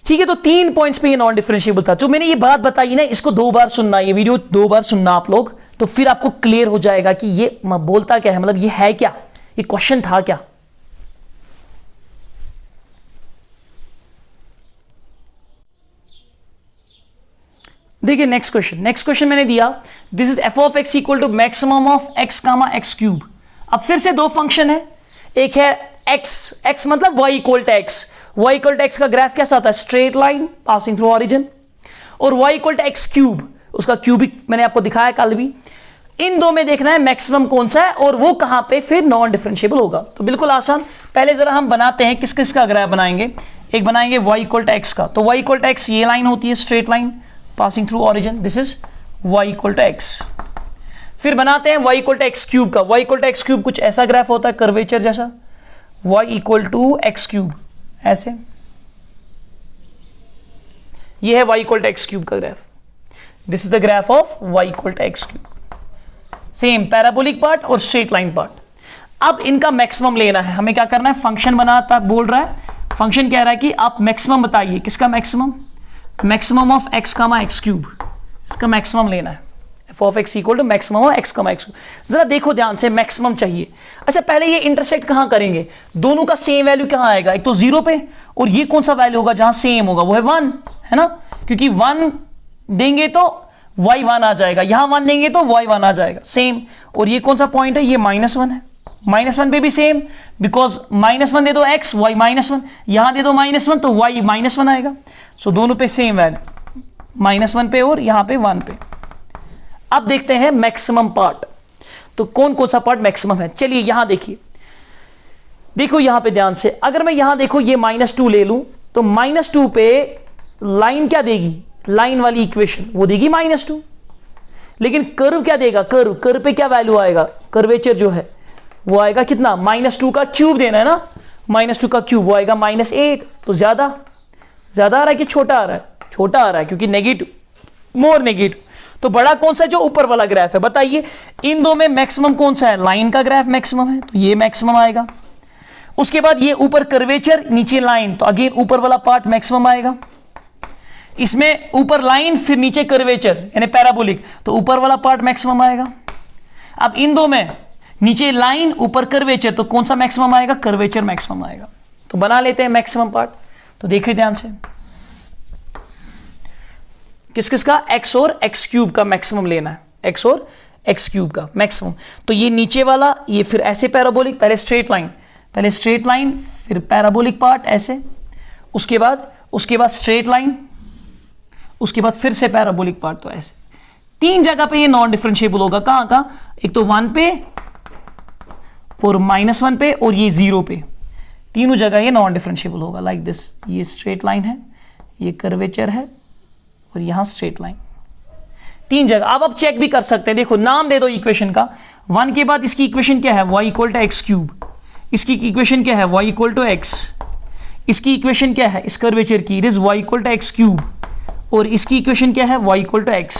ठीक है। तो 3 पॉइंट्स पे ये नॉन डिफरेंशिएबल था। जो मैंने ये बात बताई ना, इसको 2 बार सुनना, ये वीडियो 2 बार सुनना आप लोग, तो फिर आपको क्लियर हो जाएगा कि ये बोलता क्या है, मतलब ये है क्या, ये क्वेश्चन था क्या। देखिए नेक्स्ट क्वेश्चन मैंने दिया, this is F of X equal to maximum of X comma X cube. अब फिर से 2 फंक्शन है, एक है एक्स मतलब y equal to X, y equal to X का ग्राफ कैसा आता है, straight line passing through origin, और y equal to x cube, उसका क्यूबिक मैंने आपको दिखाया कल भी। इन दो में देखना है मैक्सिमम कौन सा है और वो कहां पे फिर नॉन डिफरेंशिएबल होगा। तो बिल्कुल आसान, पहले जरा हम बनाते हैं, किस किस का ग्राफ बनाएंगे। एक बनाएंगे y इक्वल टू एक्स का, तो y इक्वल टू एक्स ये लाइन होती है straight line passing through origin, this is y equal to x. फिर बनाते हैं y equal to x cube का, y equal to x cube कुछ ऐसा ग्राफ होता है कर्वेचर जैसा, y equal to x cube ऐसे, ये है y equal to x cube का graph, this is the graph of y equal to x cube, same parabolic part और स्ट्रेट लाइन पार्ट। अब इनका मैक्सिमम लेना है, हमें क्या करना है, फंक्शन बनाता बोल रहा है, फंक्शन कह रहा है कि आप मैक्सिमम बताइए, किसका maximum, maximum of X comma X cube, इसका मैक्सिमम लेना है, F of X equal to maximum of X comma X cube. जरा देखो ध्यान से, मैक्सिमम चाहिए। अच्छा पहले ये इंटरसेक्ट कहां करेंगे, दोनों का सेम वैल्यू कहां आएगा, एक तो 0 पे, और ये कौन सा वैल्यू होगा जहां सेम होगा, वो है 1, है ना, क्योंकि 1 देंगे तो y1 आ जाएगा, यहां 1 देंगे तो y1 आ जाएगा सेम, और ये कौन सा पॉइंट है, ये -1 है, -1 पे भी सेम, बिकॉज -1 दे दो x, y -1, यहां दे दो -1 तो y -1 आएगा, सो दोनों पे सेम वैल्यू, -1 पे और यहां पे 1 पे। अब देखते हैं मैक्सिमम पार्ट, तो कौन कौन सा पार्ट मैक्सिमम है, चलिए यहां देखिए, देखो यहां पे ध्यान से, अगर मैं यहां देखो ये -2 ले लूं, तो -2 पे लाइन क्या देगी, लाइन वाली इक्वेशन वो देगी -2, लेकिन कर्व क्या देगा, कर्व पे क्या वैल्यू आएगा, कर्वेचर जो है वो आएगा कितना, -2 का क्यूब देना है ना, -2 का क्यूब वो आएगा -8, तो ज्यादा आ रहा है कि छोटा आ रहा है, छोटा आ रहा है, क्योंकि नेगेटिव, मोर नेगेटिव। तो बड़ा कौन सा है, जो ऊपर वाला ग्राफ है, बताइए इन दो में मैक्सिमम कौन सा है, लाइन का ग्राफ मैक्सिमम है, तो ये मैक्सिमम आएगा। उसके बाद ये ऊपर कर्वेचर नीचे लाइन, तो अगेन ऊपर वाला पार्ट मैक्सिमम आएगा। इसमें ऊपर लाइन फिर नीचे कर्वेचर यानी पैराबोलिक, तो ऊपर वाला पार्ट मैक्सिमम आएगा। अब इन दो में नीचे लाइन ऊपर कर्वेचर, तो कौन सा मैक्सिमम आएगा, कर्वेचर मैक्सिमम आएगा। तो बना लेते हैं मैक्सिमम पार्ट, तो देखिए ध्यान से, किस किस का, x और x क्यूब का मैक्सिमम लेना है, x और x क्यूब का मैक्सिमम। तो ये नीचे वाला, ये फिर ऐसे पैराबोलिक, पहले स्ट्रेट लाइन फिर पैराबोलिक पार्ट ऐसे, उसके बाद स्ट्रेट लाइन, उसके बाद फिर से पैराबोलिक पार्ट, तो ऐसे 3 जगह पे ये नॉन डिफरेंशिएबल होगा। कहां का, एक तो 1 पे और -1 पे और ये 0 पे, तीनों जगह ये नॉन डिफरेंशिएबल होगा, लाइक दिस। ये स्ट्रेट लाइन है, ये कर्वेचर है और यहां स्ट्रेट लाइन, 3 जगह। अब आप चेक भी कर सकते हैं, देखो नाम दे दो इक्वेशन का, 1 के बाद इसकी इक्वेशन क्या है, y equal to x cube, इसकी इक्वेशन क्या है, y इक्वल टू एक्स, इसकी इक्वेशन क्या है इस कर्वेचर की, it is y equal to x cube, और इसकी इक्वेशन क्या है, y इक्वल टू एक्स।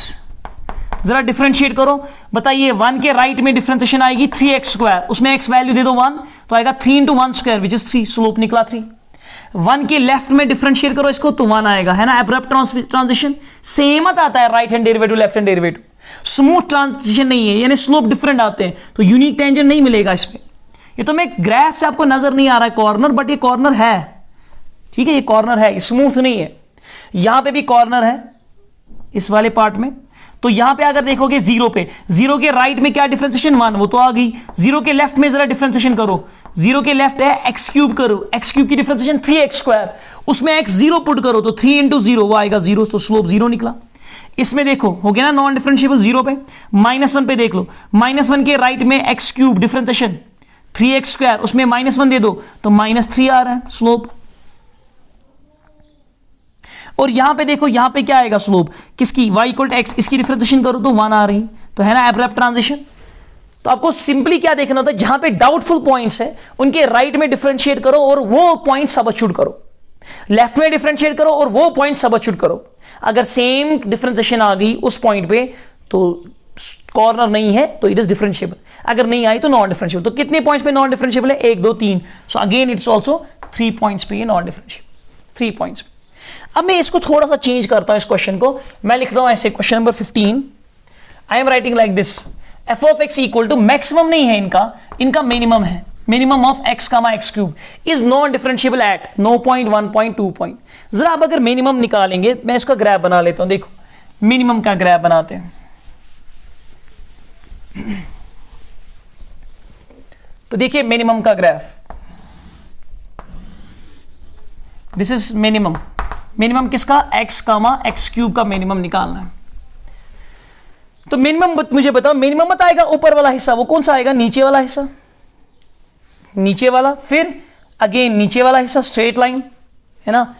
जरा डिफरेंशिएट करो, बताइए 1 के राइट में डिफरेंशिएशन आएगी 3x², उसमें x वैल्यू दे दो 1, तो आएगा 3 × 1² विच इज 3, स्लोप निकला 3। 1 के लेफ्ट में डिफरेंशिएट करो इसको, तो 1 आएगा, है ना, एब्रप्ट ट्रांजिशन सेम आता है, right hand derivative left hand derivative, smooth transition नहीं है, यानी स्लोप डिफरेंट आते हैं, तो यूनिक टेंजेंट नहीं मिलेगा इसमें। ये तो मैं ग्राफ से आपको नजर नहीं आ रहा है कॉर्नर, बट ये कॉर्नर है, ठीक है, ये कॉर्नर है, स्मूथ नहीं है। यहां पे भी कॉर्नर है इस वाले पार्ट में, तो यहां पे अगर देखोगे जीरो पे, जीरो के राइट में क्या डिफरेंशिएशन 1, वो तो आ गई। जीरो के लेफ्ट में जरा डिफरेंशिएशन करो, जीरो के लेफ्ट है एक्स क्यूब करो, एक्स क्यूब की डिफरेंशिएशन 3x², उसमें x 0 पुट करो तो 3 × 0 वो आएगा 0, तो स्लोप 0 निकला। इसमें देखो हो गया ना नॉन डिफरेंशिएबल 0 पे। -1 पे देख लो, -1 के राइट में एक्स क्यूब डिफरेंशिएशन 3x², उसमें -1 दे दो तो -3 आ रहा है स्लोप। और यहां पे देखो, यहां पे क्या आएगा स्लोप किसकी, y = x, इसकी डिफरेंशिएशन करो तो 1 आ रही, तो है ना एब्रप्ट ट्रांजिशन। तो आपको सिंपली क्या देखना होता है, जहां पे डाउटफुल पॉइंट्स है उनके राइट में डिफरेंशिएट करो और वो पॉइंट सबस्टिट्यूट करो, लेफ्ट में डिफरेंशिएट करो और वो पॉइंट सबस्टिट्यूट करो। अगर सेम डिफरेंशिएशन आ गई उस पॉइंट पे तो कॉर्नर नहीं है तो इट इज डिफरेंशिएबल, अगर नहीं आई तो नॉन डिफरेंशिएबल। तो कितने पॉइंट्स पे नॉन डिफरेंशिएबल है, 1 2 3, so again it's also 3 points पे ये नॉन डिफरेंशिएबल, 3 पॉइंट्स। अब मैं इसको थोड़ा सा चेंज करता हूं, इस क्वेश्चन को मैं लिखता हूं ऐसे, question number 15 I am writing like this, f of x equal to, maximum नहीं है इनका मिनिमम है, minimum of x, x³ is non differentiable at 9 point 1 point 2 point. जरा आप अगर मिनिमम निकालेंगे, मैं इसका ग्राफ बना लेता हूं, देखो मिनिमम का ग्राफ बनाते हैं। तो देखिए मिनिमम का graph, this is minimum, minimum किसका, x, x³ का मिनिमम निकालना है। तो मिनिमम मुझे बताओ, मिनिमम मत आएगा ऊपर वाला हिस्सा, वो कौन सा आएगा, नीचे वाला हिस्सा, नीचे वाला, फिर अगेन नीचे वाला हिस्सा, स्ट्रेट लाइन है ना,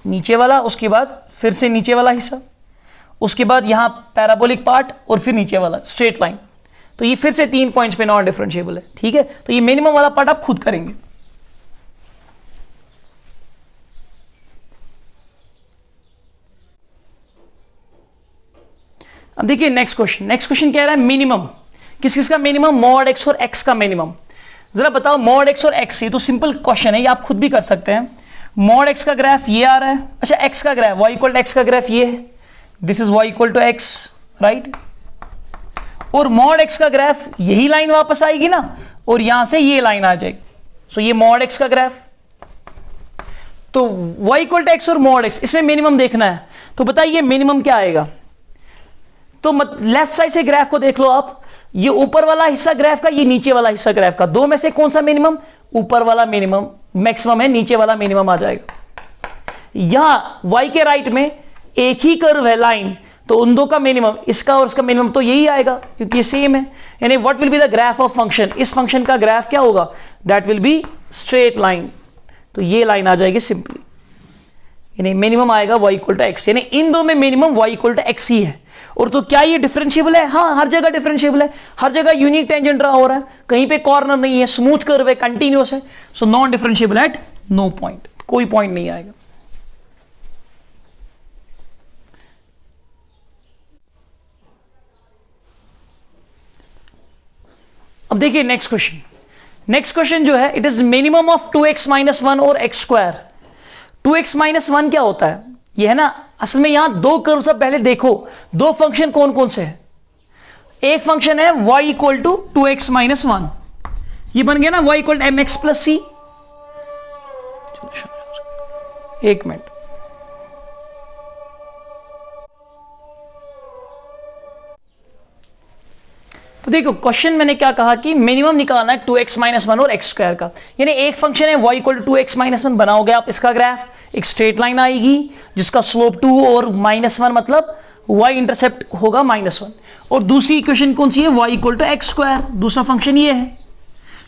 नीचे वाला, उसके बाद फिर से नीचे वाला हिस्सा, उसके बाद यहां पैराबोलिक पार्ट और फिर नीचे वाला स्ट्रेट लाइन। तो ये फिर से 3 पॉइंट्स पे नॉन डिफरेंशिएबल है, ठीक है। तो ये मिनिमम वाला पार्ट आप खुद करेंगे। अब देखिए नेक्स्ट क्वेश्चन कह रहा है मिनिमम, किस किस का मिनिमम, मॉड x और x का मिनिमम। जरा बताओ मॉड x और x, ये तो सिंपल क्वेश्चन है, ये आप खुद भी कर सकते हैं। मॉड x का ग्राफ ये आ रहा है, अच्छा x का ग्राफ, y = x का ग्राफ ये है, this is y = x, right. और मॉड x का ग्राफ यही लाइन वापस आएगी ना, और यहां से ये लाइन आ जाएगी, सो ये मॉड x का ग्राफ। तो y = x और मॉड x, इसमें मिनिमम देखना है, तो बताइए मिनिमम क्या आएगा। तो लेफ्ट साइड से ग्राफ को देख लो आप, ये ऊपर वाला हिस्सा ग्राफ का, ये नीचे वाला हिस्सा ग्राफ का, दो में से कौन सा मिनिमम, ऊपर वाला मिनिमम मैक्सिमम है, नीचे वाला मिनिमम आ जाएगा। यहां y के राइट में एक ही कर्व है लाइन, तो उन दो का मिनिमम, इसका और इसका मिनिमम तो यही आएगा क्योंकि ये सेम है। यानी what will be the graph of function, इस फंक्शन का ग्राफ क्या होगा, that will be straight line, तो ये लाइन आ जाएगी सिंपली, यानी मिनिमम आएगा y = x, यानी इन दो में मिनिमम y = x ही है। और तो क्या ये डिफरेंशिएबल है, हाँ हर जगह डिफरेंशिएबल है, हर जगह यूनिक टेंजेंट ड्रा हो रहा है, कहीं पे कॉर्नर नहीं है, स्मूथ कर्व है, कंटीन्यूअस है, so non differentiable at no point, कोई पॉइंट नहीं आएगा। अब देखिए नेक्स्ट क्वेश्चन जो है, it is minimum of 2x - 1 और x²। 2x - 1 क्या होता है, ये है ना, असल में यहां दो कर्व सब पहले देखो, दो फंक्शन कौन कौन से हैं। एक फंक्शन है y = 2x - 1, ये बन गया ना y = mx + c। एक मिनट, तो देखो क्वेश्चन मैंने क्या कहा कि मिनिमम निकालना है 2x - 1 और x² का, यानी एक फंक्शन है y = 2x - 1, बनाओगे आप इसका ग्राफ, एक स्ट्रेट लाइन आएगी जिसका स्लोप 2 और -1 मतलब y इंटरसेप्ट होगा -1, और दूसरी इक्वेशन कौन सी है, y = x², दूसरा फंक्शन ये है।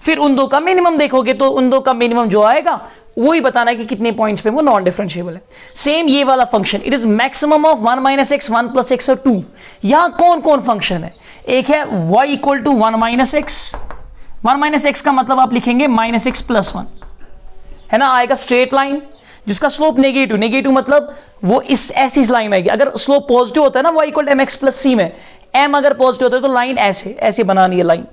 फिर उन दो का मिनिमम देखोगे तो उन दो का मिनिमम जो आएगा वही बताना है कि कितने पॉइंट्स पे वो नॉन डिफरेंशिएबल है। सेम ये वाला function, it is maximum of 1 - x, 1 + x और 2। यहां कौन कौन फंक्शन है, एक है y = 1 - x, 1 - x का मतलब आप लिखेंगे -x + 1, है ना, आएगा स्ट्रेट लाइन जिसका स्लोप नेगेटिव मतलब वो इस ऐसी लाइन आएगी। अगर स्लोप पॉजिटिव होता है ना y = mx + c में, m अगर पॉजिटिव होता है तो लाइन ऐसे बनानी है लाइन,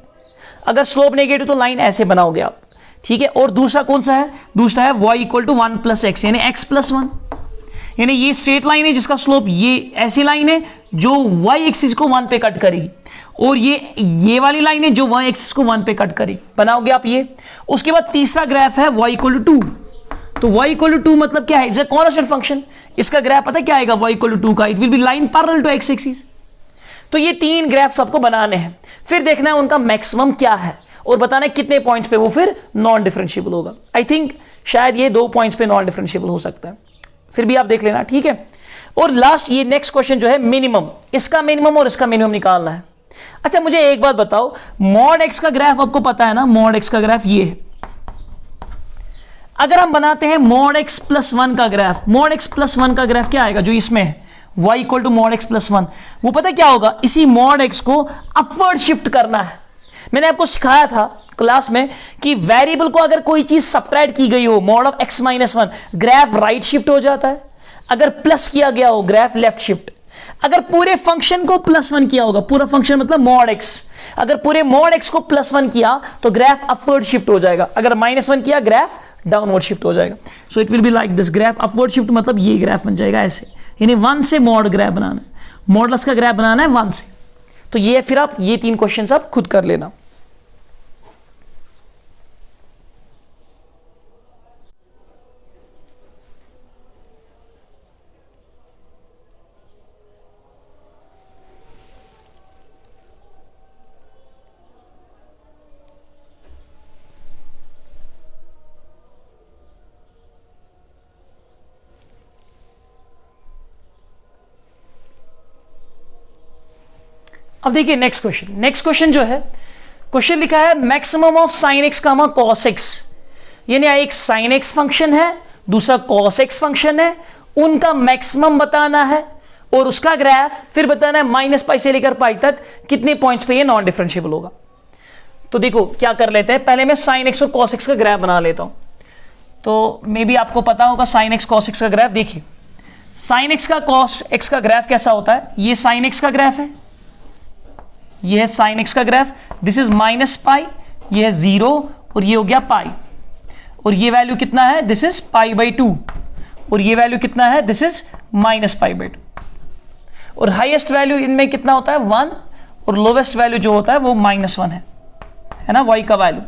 अगर स्लोप नेगेटिव तो लाइन ऐसे बनाओगे आप, ठीक है। और दूसरा कौन सा है, दूसरा है y = 1 + x, यानी x + 1, यानी ये स्ट्रेट लाइन है जिसका स्लोप ये ऐसी लाइन है जो y एक्सिस को 1 पे कट करेगी, और ये वाली लाइन है जो y एक्सिस को 1 पे कट करेगी, बनाओगे आप ये। उसके बाद तीसरा ग्राफ है y = 2, तो y इक्वल टू 2 मतलब क्या है, इट्स अ कांस्टेंट फंक्शन। इसका ग्राफ पता है क्या आएगा, y इक्वल टू 2 का, it will be line parallel to x axis. तो ये 3 ग्राफ्स आपको बनाने हैं, फिर देखना है उनका मैक्सिमम क्या है और बताना है कितने पॉइंट्स पे वो फिर नॉन डिफरेंशिएबल होगा। आई थिंक शायद ये 2 पॉइंट्स पे नॉन डिफरेंशिएबल हो सकता है, फिर भी आप देख लेना, ठीक है। और लास्ट ये नेक्स्ट क्वेश्चन जो है मिनिमम, इसका मिनिमम और इसका मिनिमम निकालना है। अच्छा मुझे एक बात बताओ, मॉड x का ग्राफ आपको पता है ना, मॉड x का ग्राफ ये है। अगर हम बनाते हैं मॉड x प्लस 1 का ग्राफ, मॉड x प्लस 1 का ग्राफ क्या आएगा, जो इसमें है y equal to mod x plus 1, वो पता क्या होगा, इसी मॉड x को अपवर्ड शिफ्ट करना है। मैंने आपको सिखाया था क्लास में कि वेरिएबल को अगर कोई चीज सब्ट्रैक्ट की गई हो, mod of x minus 1, graph right shift हो जाता है। अगर प्लस किया गया हो, ग्राफ लेफ्ट शिफ्ट। अगर पूरे फंक्शन को प्लस 1 किया होगा, पूरा फंक्शन मतलब मॉड x, अगर पूरे मॉड x को प्लस 1 किया तो ग्राफ अपवर्ड शिफ्ट हो जाएगा, अगर माइनस 1 किया ग्राफ डाउनवर्ड शिफ्ट हो जाएगा। So it will be like this, graph upward shift मतलब ये ग्राफ बन जाएगा ऐसे, यानी 1 से मॉड ग्राफ बनाना है, मॉडलस का ग्राफ बनाना है 1 से। तो ये फिर आप ये 3 क्वेश्चन आप खुद कर लेना। अब देखिए नेक्स्ट क्वेश्चन, नेक्स्ट क्वेश्चन जो है, क्वेश्चन लिखा है maximum of sine x comma cos X, यानी एक साइन एक्स फंक्शन है, दूसरा कॉस एक्स फंक्शन है, उनका मैक्सिमम बताना है और उसका ग्राफ फिर बताना है माइनस पाई से लेकर पाई तक कितने पॉइंट्स पे ये नॉन डिफरेंशिएबल होगा। तो देखो क्या कर लेते हैं, पहले मैं साइन एक्स और कॉस एक्स का ग्राफ बना लेता हूं। तो मे बी आपको पता होगा साइन एक्स कॉस एक्स का ग्राफ। देखिए साइन एक्स का कॉस एक्स का ग्राफ कैसा होता है, ये साइन एक्स का ग्राफ है, ये है साइन एक्स का graph, this is minus pi, ये है 0 और ये हो गया पाई, और ये वैल्यू कितना है, दिस इज पाई बाई 2, और ये वैल्यू कितना है, this is minus pi by 2, और हाईएस्ट वैल्यू इनमें कितना होता है 1, और लोवेस्ट वैल्यू जो होता है वो -1 है ना, y का वैल्यू।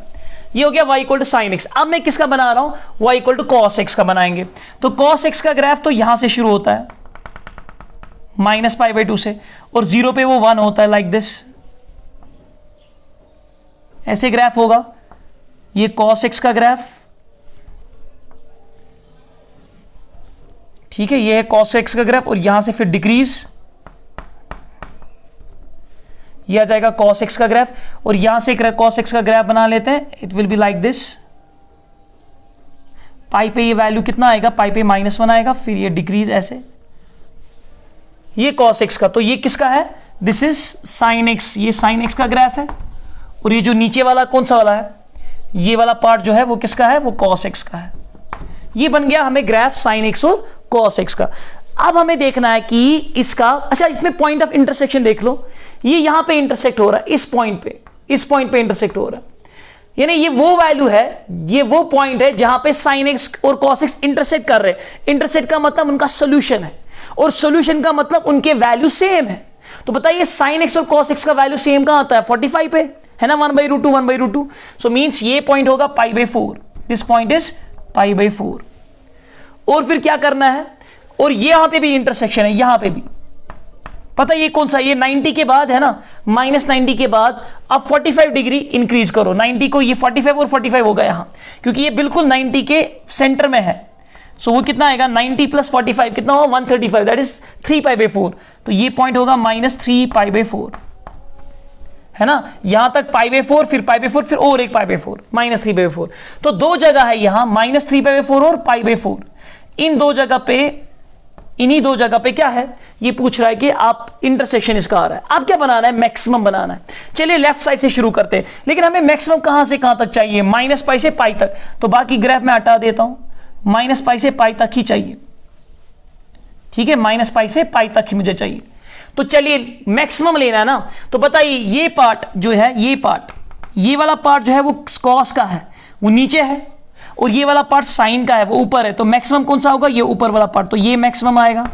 ये हो गया y equal to sine X. अब मैं किसका बना रहा हूं, y equal to cos X का बनाएंगे। तो कॉस एक्स का ग्राफ तो यहां से शुरू होता है माइनस पाई बाई 2 से, और 0 पे वो 1 होता है, लाइक दिस, ऐसे ग्राफ होगा। ये cos x का ग्राफ, ठीक है, ये है cos x का ग्राफ, और यहां से फिर डिक्रीज, ये आ जाएगा cos x का ग्राफ, और यहां से cos x का ग्राफ बना लेते हैं, it will be like this. Pi पे ये वैल्यू कितना आएगा, पाई पे -1 आएगा, फिर ये डिक्रीज ऐसे, ये cos x का। तो ये किसका है, दिस इज sin x, ये sin x का ग्राफ है, और ये जो नीचे वाला कौन सा वाला है, ये वाला पार्ट जो है वो किसका है, वो cos x का है। ये बन गया हमें ग्राफ sin x और cos x का। अब हमें देखना है कि इसका, अच्छा इसमें पॉइंट ऑफ इंटरसेक्शन देख लो, ये यहां पे इंटरसेक्ट हो रहा है, इस पॉइंट पे इंटरसेक्ट हो रहा है, यानी ये वो वैल्यू है, ये वो पॉइंट है जहां पे sin x और cos x इंटरसेक्ट कर रहे हैं। इंटरसेक्ट का मतलब उनका सोल्यूशन है, और सोल्यूशन का मतलब उनके वैल्यू सेम है। तो बताइए sin x और cos x का वैल्यू सेम कहां आता है, 45 पे है ना, 1/√2 1/√2। सो मींस ये पॉइंट होगा π/4, दिस पॉइंट इज π/4। और फिर क्या करना है, और ये यहां पे भी इंटरसेक्शन है, यहां पे भी पता ये कौन सा, ये 90 के बाद है ना, -90 के बाद अब 45 डिग्री इंक्रीज करो, 90 को, ये 45 और 45 होगा यहां, क्योंकि ये बिल्कुल 90 के सेंटर में है। सो वो कितना आएगा, 90 + 45 कितना होगा, 135, दैट इज 3π/4। तो ये पॉइंट होगा -3π/4, है ना, यहां तक π/4, फिर π/4, फिर और एक π/4, -3π/4। तो दो जगह है यहां, -3π/4 और π/4। इन दो जगह पे, इन्हीं दो जगह पे क्या है, ये पूछ रहा है कि आप इंटरसेक्शन इसका आ रहा है, आप क्या बनाना है, मैक्सिमम बनाना है। चलिए लेफ्ट साइड से शुरू करते हैं, लेकिन हमें मैक्सिमम कहां से कहां तक चाहिए, -π से π तक। तो बाकी ग्राफ में हटा देता हूं, -π से π तक ही चाहिए, ठीक है, -π से π तक ही मुझे चाहिए। तो चलिए मैक्सिमम लेना है ना, तो बताइए ये पार्ट जो है, ये पार्ट, ये वाला पार्ट जो है वो कॉस का है, वो नीचे है, और ये वाला पार्ट साइन का है, वो ऊपर है। तो मैक्सिमम कौन सा होगा, ये ऊपर वाला पार्ट, तो ये मैक्सिमम आएगा,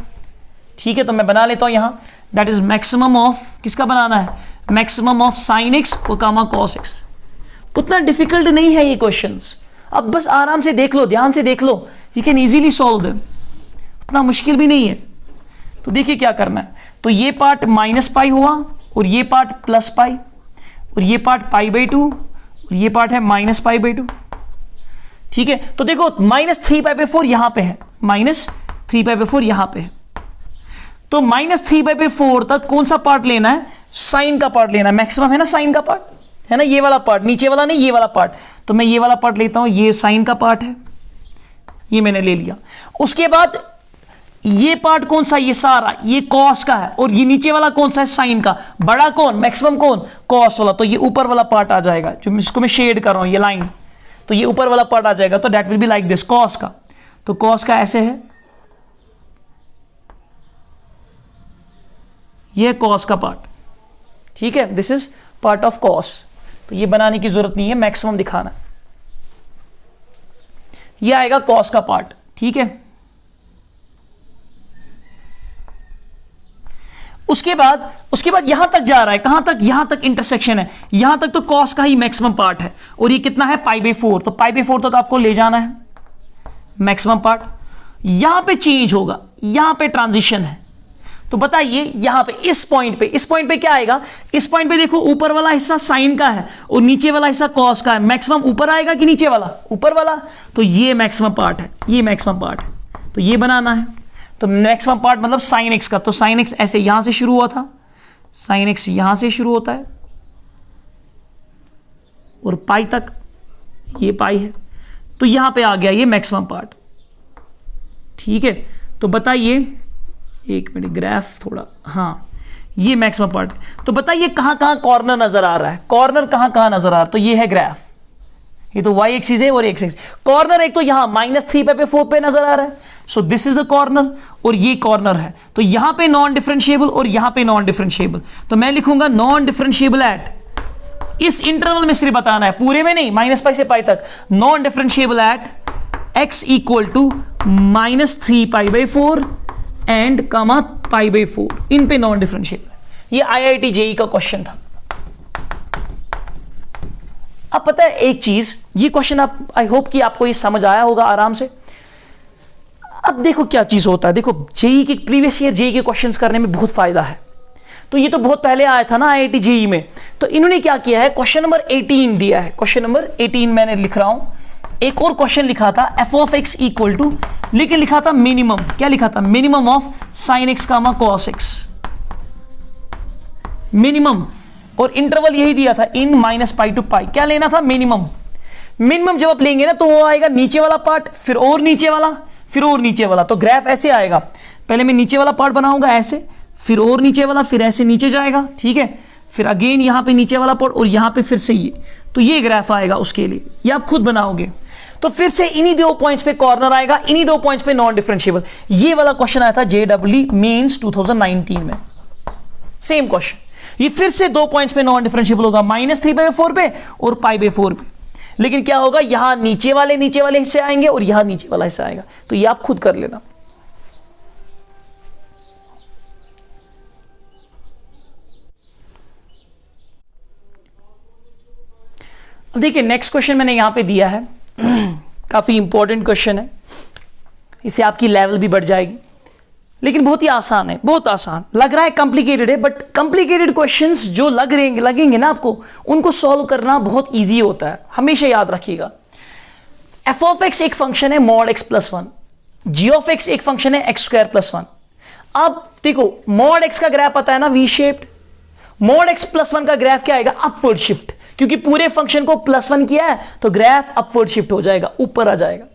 ठीक है। तो मैं बना लेता हूं यहां, दैट इज मैक्सिमम ऑफ, किसका बनाना है, मैक्सिमम ऑफ साइन एक्स और कामा कॉस एक्स। उतना डिफिकल्ट नहीं है ये क्वेश्चंस, अब बस आराम से देख लो, ध्यान से देख लो you can easily solve them, इतना मुश्किल भी नहीं है। तो देखिए क्या करना है, तो ये पार्ट माइनस पाई हुआ और ये पार्ट प्लस पाई और ये पार्ट पाई बाई 2 और ये पार्ट है माइनस पाई बाई 2। ठीक है, तो देखो माइनस 3 पाई बाई 4 यहां पे है, माइनस 3 पाई बाई 4 यहां पे है, तो माइनस 3 पाई बाई 4 तक कौन सा पार्ट लेना है, साइन का पार्ट लेना है, मैक्सिमम है ना साइन का पार्ट, है ना, ये वाला पार्ट, नीचे वाला नहीं, ये वाला पार्ट। तो मैं ये वाला पार्ट लेता हूं, ये साइन का पार्ट है, ये मैंने ले लिया। उसके बाद ये पार्ट कौन सा, ये सारा ये कॉस का है, और ये नीचे वाला कौन सा है, साइन का। बड़ा कौन, मैक्सिमम कौन, कॉस वाला, तो ये ऊपर वाला पार्ट आ जाएगा, जो इसको मैं शेड कर रहा हूं, ये लाइन, तो ये ऊपर वाला पार्ट आ जाएगा। तो that will be like this, cos का, तो कॉस का ऐसे है, ये कॉस का पार्ट, ठीक है, this is part of cos. तो ये बनाने की जरूरत नहीं है, मैक्सिमम दिखाना, ये आएगा कॉस का पार्ट, ठीक है। उसके बाद यहां तक जा रहा है, कहां तक, यहां तक इंटरसेक्शन है, यहां तक तो कॉस का ही मैक्सिमम पार्ट है, और ये कितना है, पाई बाई 4, तो पाई बाई 4 तक आपको ले जाना है मैक्सिमम पार्ट। यहां पे चेंज होगा, यहां पे ट्रांजिशन है, तो बताइए यहां पे इस पॉइंट पे क्या आएगा, इस पॉइंट पे देखो ऊपर वाला हिस्सा साइन का है और नीचे वाला हिस्सा कॉस का है, मैक्सिमम ऊपर आएगा कि नीचे वाला, ऊपर वाला, तो ये मैक्सिमम पार्ट है, ये मैक्सिमम पार्ट है, तो ये बनाना है। तो मैक्सिमम पार्ट मतलब साइन एक्स का, तो साइन एक्स ऐसे यहां से शुरू हुआ था, साइन एक्स यहां से शुरू होता है और पाई तक, ये पाई है, तो यहां पे आ गया ये मैक्सिमम पार्ट, ठीक है। तो बताइए, एक मिनट ग्राफ थोड़ा, हाँ ये मैक्सिमम पार्ट, तो बताइए कहां कहां कॉर्नर नजर आ रहा है, कॉर्नर कहां कहां नजर आ रहा है, तो ये है ग्राफ, ये तो y एक्सिस है और x एक्सिस। कॉर्नर एक तो यहां माइनस 3 पाई बाई 4 पे नजर आ रहा है, so this is the corner, और ये कॉर्नर है, तो यहां पे नॉन डिफरेंशिएबल और यहां पे नॉन डिफरेंशिएबल, तो मैं लिखूंगा नॉन डिफरेंशिएबल एट, इस इंटरवल में सिर्फ बताना है, पूरे में नहीं, माइनस पाई से पाई तक, non differentiable at x equal to minus 3 pi by 4 and comma pi by 4, इन पे नॉन डिफरेंशिएबल। ये IIT JEE का क्वेश्चन था। अब पता है एक चीज, ये क्वेश्चन आप, आई होप कि आपको ये समझ आया होगा आराम से। अब देखो क्या चीज होता है, देखो जेई के प्रीवियस ईयर जेई के क्वेश्चंस करने में बहुत फायदा है। तो ये तो बहुत पहले आया था ना IIT JEE में, तो इन्होंने क्या किया है, क्वेश्चन नंबर 18 दिया है, क्वेश्चन नंबर 18 मैंने लिख रहा हूं। एक और क्वेश्चन लिखा था f of x equal to, लेकिन लिखा था मिनिमम, क्या लिखा था, minimum of sine x comma cos x, minimum, और इंटरवल यही दिया था इन माइनस पाई टू पाई, क्या लेना था, मिनिमम। मिनिमम जब आप लेंगे ना तो वो आएगा नीचे वाला पार्ट, फिर और नीचे वाला, फिर और नीचे वाला, तो ग्राफ ऐसे आएगा, पहले मैं नीचे वाला पार्ट बनाऊंगा ऐसे, फिर और नीचे वाला, फिर ऐसे नीचे जाएगा, ठीक है, फिर अगेन यहां पे नीचे वाला पार्ट और यहां पे फिर से ये, तो ये ग्राफ आएगा उसके लिए, ये आप खुद बनाओगे। तो फिर से इन्हीं दो पॉइंट्स पे कॉर्नर आएगा, इन्हीं दो पॉइंट्स पे नॉन डिफरेंशिएबल। ये वाला क्वेश्चन आया था JEE मेंस 2019 में, सेम क्वेश्चन, ये फिर से दो पॉइंट्स पे नॉन डिफरेंशिएबल होगा, माइनस 3 बाई 4 पे और पाई बाई 4 पे, लेकिन क्या होगा, यहां नीचे वाले हिस्से आएंगे और यहां नीचे वाला हिस्सा आएगा, तो ये आप खुद कर लेना। अब देखिए नेक्स्ट क्वेश्चन मैंने यहां पे दिया है, काफी इंपॉर्टेंट क्वेश्चन है, इससे आपकी लेवल भी बढ़ जाएगी, लेकिन बहुत ही आसान है, बहुत आसान लग रहा है, कॉम्प्लिकेटेड है, बट कॉम्प्लिकेटेड क्वेश्चंस जो लगेंगे ना आपको, उनको सॉल्व करना बहुत इजी होता है, हमेशा याद रखिएगा। f ऑफ x एक फंक्शन है mod x plus 1, g of x एक फंक्शन है x स्क्वायर प्लस 1। अब देखो मॉड x का ग्राफ पता है ना, V shaped, mod x plus 1 का ग्राफ क्या आएगा, अपवर्ड शिफ्ट, क्योंकि पूरे फंक्शन को प्लस 1 किया है तो ग्राफ अपवर्ड शिफ्ट हो जाएगा, ऊपर आ जाएगा।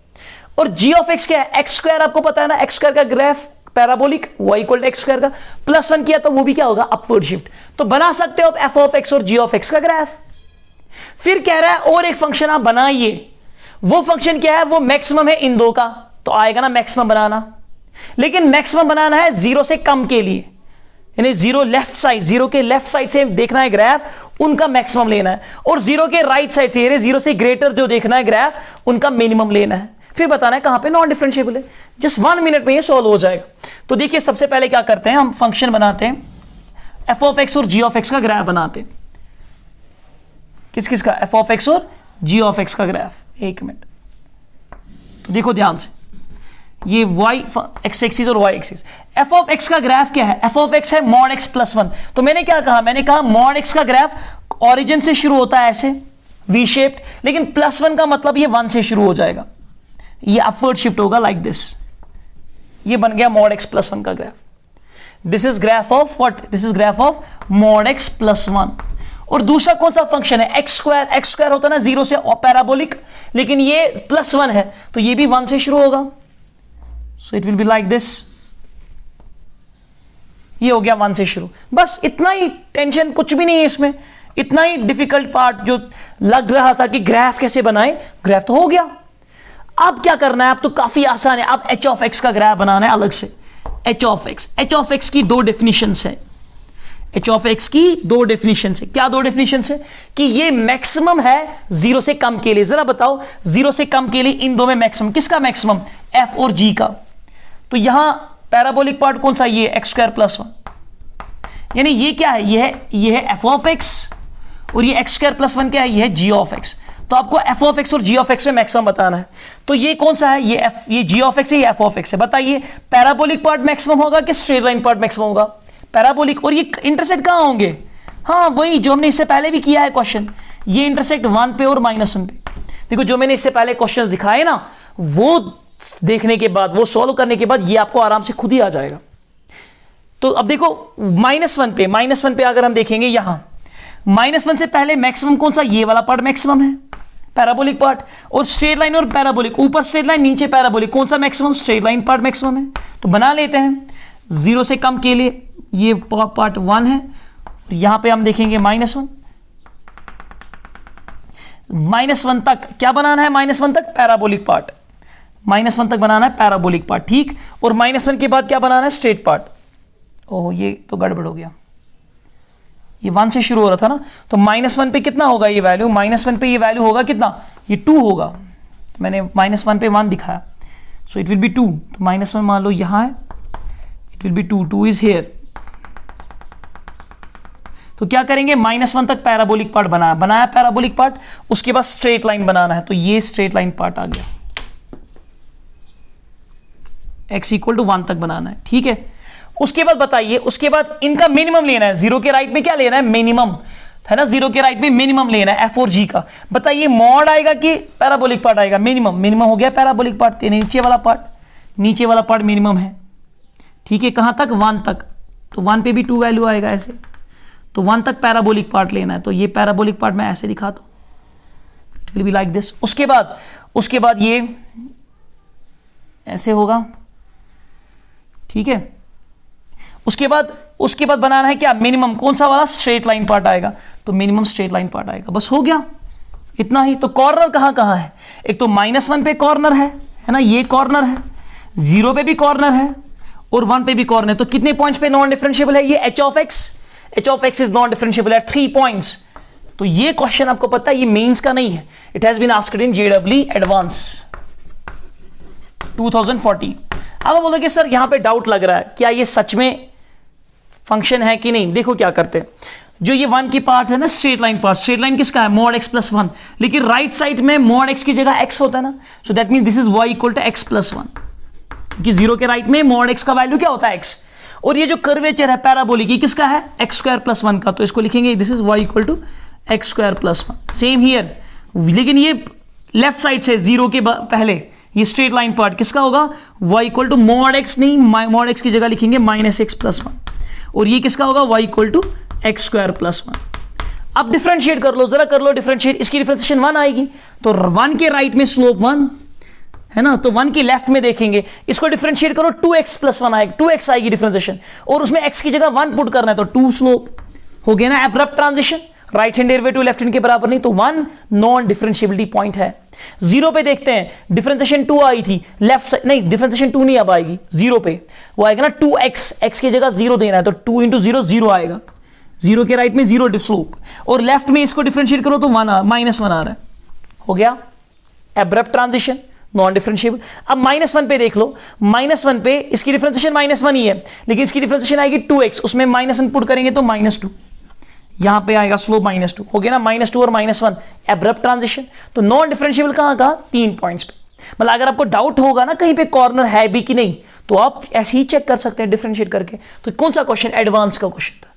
और g ऑफ x क्या है, x स्क्वायर, आपको पता है ना, x स्क्वायर का graph parabolic, y equal to x square का, प्लस 1 किया तो वो भी क्या होगा, अपवर्ड शिफ्ट, तो बना सकते हो आप f ऑफ x और g ऑफ x का ग्राफ। फिर कह रहा है और एक फंक्शन आप बनाइए, वो फंक्शन क्या है, वो मैक्सिमम है इन दो का, तो आएगा ना मैक्सिमम बनाना, लेकिन मैक्सिमम बनाना है 0 से कम के लिए, यानी 0 लेफ्ट साइड, 0 के लेफ्ट साइड से देखना है ग्राफ, उनका मैक्सिमम लेना है, और 0 के राइट साइड से, यानी 0 से ग्रेटर जो देखना है ग्राफ, उनका मिनिमम लेना है, फिर बताना है कहां पे नॉन डिफरेंशिएबल है। जस्ट 1 मिनट में ये सॉल्व हो जाएगा। तो देखिए सबसे पहले क्या करते हैं, हम फंक्शन बनाते हैं, f ऑफ x और g ऑफ x का ग्राफ बनाते हैं। किस किस का, f ऑफ x और g ऑफ x का ग्राफ। एक मिनट, तो देखो ध्यान से, ये y एक्स एक्सिस और y axis. f of x का ग्राफ क्या है? f ऑफ x है मॉड x प्लस 1। तो मैंने क्या कहा? मैंने कहा मॉड x का ग्राफ ओरिजिन से शुरू होता है ऐसे वी शेप्ड, लेकिन प्लस 1 का मतलब ये 1 से शुरू हो जाएगा, ये अपवर्ड शिफ्ट होगा लाइक दिस। ये बन गया मॉड x प्लस 1 का graph. This is graph of what? This is graph of mod x plus 1। और दूसरा कौन सा फंक्शन है? एक्स स्क्वायर होता है ना 0 से पैराबोलिक, लेकिन ये प्लस 1 है तो ये भी 1 से शुरू होगा, so it will be like this. ये हो गया 1 से शुरू। बस इतना ही, टेंशन कुछ भी नहीं है इसमें। इतना ही डिफिकल्ट पार्ट जो लग रहा था कि ग्राफ कैसे बनाए, ग्राफ तो हो गया। अब क्या करना है? अब तो काफी आसान है। अब एच ऑफ एक्स का ग्राफ बनाना है अलग से। एच ऑफ एक्स की दो डेफिनेशंस है। एच ऑफ एक्स की दो डेफिनेशन है। क्या दो डेफिनेशन है? कि ये मैक्सिमम है 0 से कम के लिए। जरा बताओ 0 से कम के लिए इन दो में मैक्सिमम किसका? मैक्सिमम f और g का। तो यहां पैराबोलिक पार्ट कौन सा? ये एक्स स्क्वायर प्लस 1, यानी ये क्या है? ये है f ऑफ x, और ये एक्स स्क्वायर प्लस 1 क्या है? ये है g ऑफ x। तो आपको f ऑफ x और g ऑफ x में मैक्सिमम बताना है। तो ये कौन सा है? ये g ऑफ x है, ये f ऑफ x है। बताइए पैराबोलिक पार्ट मैक्सिमम होगा कि स्ट्रेट लाइन पार्ट मैक्सिमम होगा? पैराबोलिक। और ये इंटरसेक्ट कहां होंगे? हाँ वही जो हमने इससे पहले भी किया है क्वेश्चन, ये इंटरसेक्ट 1 पे और -1 पे। देखो जो मैंने इससे पहले क्वेश्चन दिखाए ना, वो देखने के बाद, वो सॉल्व करने के बाद ये आपको आराम से खुद ही आ जाएगा। तो अब देखो -1 पे अगर हम देखेंगे, यहां -1 से पहले मैक्सिमम कौन सा? ये वाला पार्ट मैक्सिमम है, पैराबोलिक पार्ट। और स्ट्रेट लाइन और पैराबोलिक, ऊपर स्ट्रेट लाइन नीचे पैराबोलिक, कौन सा maximum? Straight line part maximum है। तो बना लेते हैं 0 से कम के लिए ये पार्ट 1 है, और यहां पे हम देखेंगे -1 तक क्या बनाना है? -1 तक पैराबोलिक पार्ट, -1 तक बनाना है पैराबोलिक पार्ट, ठीक। और -1 के बाद क्या बनाना है? Straight part. ओह ये तो गड़बड़ हो गया, ये 1 से शुरू हो रहा था ना। तो -1 पे कितना होगा ये वैल्यू? -1 पे ये वैल्यू होगा कितना? ये 2 होगा। तो मैंने -1 पे 1 दिखाया, सो इट विल बी 2। तो -1 मान लो यहां है, it will B 2 is here. तो क्या करेंगे? -1 तक पैराबोलिक पार्ट बनाया पैराबोलिक पार्ट, उसके बाद स्ट्रेट लाइन बनाना है। तो ये स्ट्रेट लाइन पार्ट आ गया, x इक्वल टू 1 तक बनाना है, ठीक है। उसके बाद बताइए, उसके बाद इनका मिनिमम लेना है। 0 के राइट में क्या लेना है? मिनिमम, है ना। 0 के राइट में मिनिमम लेना है f और g का। बताइए मॉड आएगा कि पैराबोलिक पार्ट आएगा? मिनिमम हो गया पैराबोलिक पार्ट, नीचे वाला पार्ट मिनिमम है, ठीक है। कहां तक? 1 तक। तो 1 पे भी 2 वैल्यू आएगा ऐसे। तो 1 तक पैराबोलिक पार्ट लेना है। तो ये पैराबोलिक पार्ट मैं ऐसे दिखाता हूं, it will be like this. उसके बाद ये ऐसे होगा, ठीक है। उसके बाद बनाना है क्या? मिनिमम कौन सा वाला? स्ट्रेट लाइन पार्ट आएगा। तो मिनिमम स्ट्रेट लाइन पार्ट आएगा, बस हो गया, इतना ही। तो कॉर्नर कहां है? एक तो -1 पे कॉर्नर है ना, ये कॉर्नर है, 0 पे भी कॉर्नर है और 1 पे भी कॉर्नर है। तो कितने पॉइंट्स पे नॉन डिफरेंशिएबल है ये H of x is non differentiable eight 3 points. तो ये क्वेश्चन आपको पता है, ये मेंस का नहीं है, it has been asked in जेडब्ल्यू एडवांस 2014। अब आप बोलोगे सर यहां पे डाउट लग रहा है, क्या ये सच में फंक्शन है कि नहीं? देखो क्या करते हैं, जो ये 1 की पार्ट है ना, straight line part, straight line किसका है? मॉड x प्लस 1, लेकिन राइट साइड में मॉड x की जगह x होता है ना, so that means this is y equal to x plus 1, क्योंकि 0 के राइट में मॉड x का वैल्यू क्या होता है? x। और ये जो कर्वेचर है पैराबोलिक, ये किसका है? x स्क्वायर प्लस 1 का। तो इसको लिखेंगे this is y equal to x square plus 1। Same here, लेकिन ये लेफ्ट साइड से 0 के पहले ये स्ट्रेट लाइन पार्ट किसका होगा? y equal to mod x, नहीं मॉड x की जगह लिखेंगे -x प्लस 1, और ये किसका होगा? y equal to x square plus 1। अब डिफरेंशिएट कर लो, जरा कर लो डिफरेंशिएट, इसकी डिफरेंशिएशन 1 आएगी। तो 1 के राइट में स्लोप 1 है ना, तो 1 की लेफ्ट में देखेंगे, इसको डिफरेंशिएट करो 2x प्लस 1 आएगी, 2x आएगी डिफरेंशिएशन, और उसमें x की जगह 1 पुट करना है, तो 2 स्लोप हो गया ना। Abrupt transition, right hand derivative left hand के बराबर नहीं, तो 1 नॉन डिफरेंशिएबिलिटी पॉइंट है। 0 पे देखते हैं, डिफरेंशिएशन 2 आई थी लेफ्ट साइड, नहीं डिफरेंशिएशन 2 नहीं अब आएगी 0 पे, वो आएगा ना 2x, x की जगह 0 देना है, तो 2 इंटू 0 0 आएगा, 0 के राइट में 0 स्लोप, और लेफ्ट में इसको डिफरेंशिएट करो तो -1 आ रहा है, हो गया एब्रप्ट ट्रांजिशन, नॉन डिफरेंशिएबल। अब -1 पे देख लो, -1 पे इसकी डिफरेंशिएशन -1 ही है, लेकिन इसकी डिफरेंशिएशन आएगी 2x, उसमें -1 पुट करेंगे तो -2, यहां पे आएगा स्लोप -2, हो गया ना। -2 और -1 एब्रप्ट ट्रांजिशन। तो नॉन डिफरेंशिएबल कहां? 3 पॉइंट्स पे। मतलब अगर आपको डाउट होगा ना कहीं पे कॉर्नर है भी कि नहीं, तो आप ऐसे ही चेक कर सकते हैं डिफरेंशिएट करके। तो कौन सा क्वेश्चन? एडवांस का क्वेश्चन था।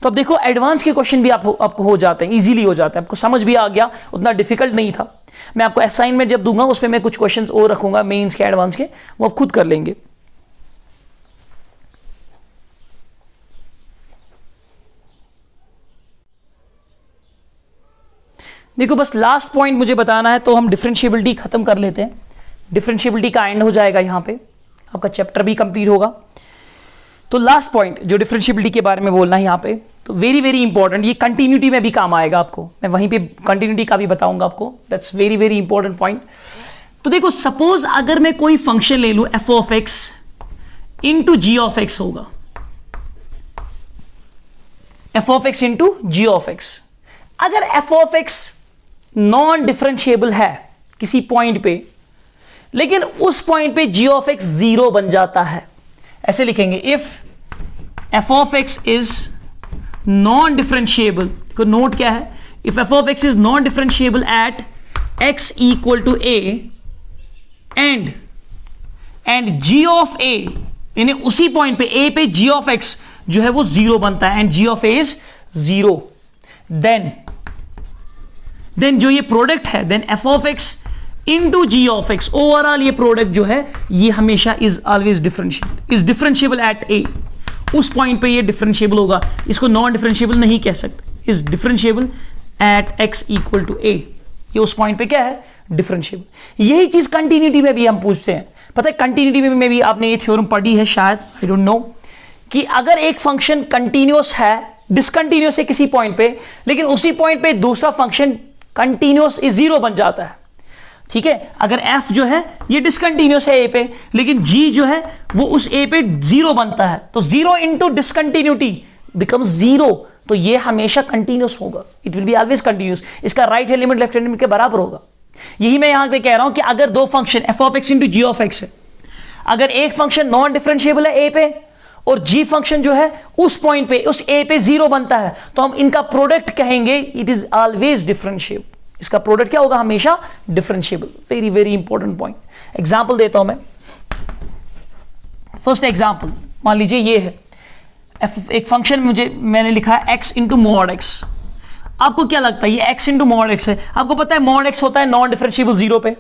तो अब देखो एडवांस के क्वेश्चन भी आपको हो जाते हैं, इजीली हो जाते हैं, आपको समझ भी आ गया, उतना डिफिकल्ट नहीं था। मैं आपको असाइनमेंट जब दूंगा उसमें मैं कुछ क्वेश्चंस और रखूंगा मेंस के, एडवांस के, वो आप खुद कर लेंगे। देखो बस लास्ट पॉइंट मुझे बताना है, तो हम डिफरेंशिएबिलिटी खत्म कर लेते हैं। डिफरेंशिएबिलिटी का एंड हो जाएगा, यहां पे आपका चैप्टर भी कंप्लीट होगा। तो लास्ट पॉइंट जो डिफरेंशिएबिलिटी के बारे में बोलना है यहां पे, तो वेरी वेरी इंपॉर्टेंट, ये कंटिन्यूटी में भी काम आएगा आपको, मैं वहीं पे कंटिन्यूटी का भी बताऊंगा आपको। That's very very important point. तो देखो सपोज अगर मैं कोई फंक्शन ले लूं f of x into g of x होगा, f of x into g of x. अगर f of x non differentiable है किसी पॉइंट पे, लेकिन उस पॉइंट पे जी ऑफ एक्स जीरो बन जाता है, ऐसे लिखेंगे if f of x is non differentiable, को नोट क्या है, if f of x is non differentiable at x equal to a and g of a, यानी उसी पॉइंट पे ए पे जी ऑफ एक्स जो है वो जीरो बनता है, and g of a is zero, then जो ये प्रोडक्ट है, then f of x into g of x, overall ये प्रोडक्ट जो है ये हमेशा is always differentiable at a. उस पॉइंट पे ये डिफरेंशिएबल होगा, इसको नॉन डिफरेंशिएबल नहीं कह सकते, is differentiable at x equal to a. ये उस पॉइंट पे क्या है? डिफरेंशिएबल। यही चीज कंटिन्यूटी में भी हम पूछते हैं। पता है कंटिन्यूटी में भी आपने ये थ्योरम पढ़ी है शायद, आई डोंट नो, कि अगर एक फंक्शन कंटिन्यूअस है, डिसकंटिन्यूअस है किसी पॉइंट पे, लेकिन उसी पॉइंट पे दूसरा फंक्शन कंटिन्यूअस इज जीरो बन जाता है, ठीक है। अगर f जो है ये डिसकंटिन्यूअस है a पे, लेकिन g जो है वो उस a पे जीरो बनता है, तो zero into discontinuity becomes zero, तो ये हमेशा कंटिन्यूअस होगा, it will be always continuous. इसका right hand limit left hand limit के बराबर होगा। यही मैं यहां पे कह रहा हूं कि अगर दो function f of x into g of x है, अगर एक फंक्शन नॉन डिफरेंशिएबल है a पे और g फंक्शन जो है उस पॉइंट पे, उस a पे जीरो बनता है, तो हम इनका प्रोडक्ट कहेंगे इट इज ऑलवेज डिफरेंशिएबल। इसका प्रोडक्ट क्या होगा? हमेशा differentiable. Very very important point. Example देता हूं मैं। फर्स्ट एग्जांपल मान लीजिए ये है एक फंक्शन मैंने लिखा है x इंटू मॉड एक्स। आपको क्या लगता है ये x इंटू मॉड एक्स है? आपको पता है मॉड एक्स होता है नॉन डिफरेंशिएबल जीरो पे,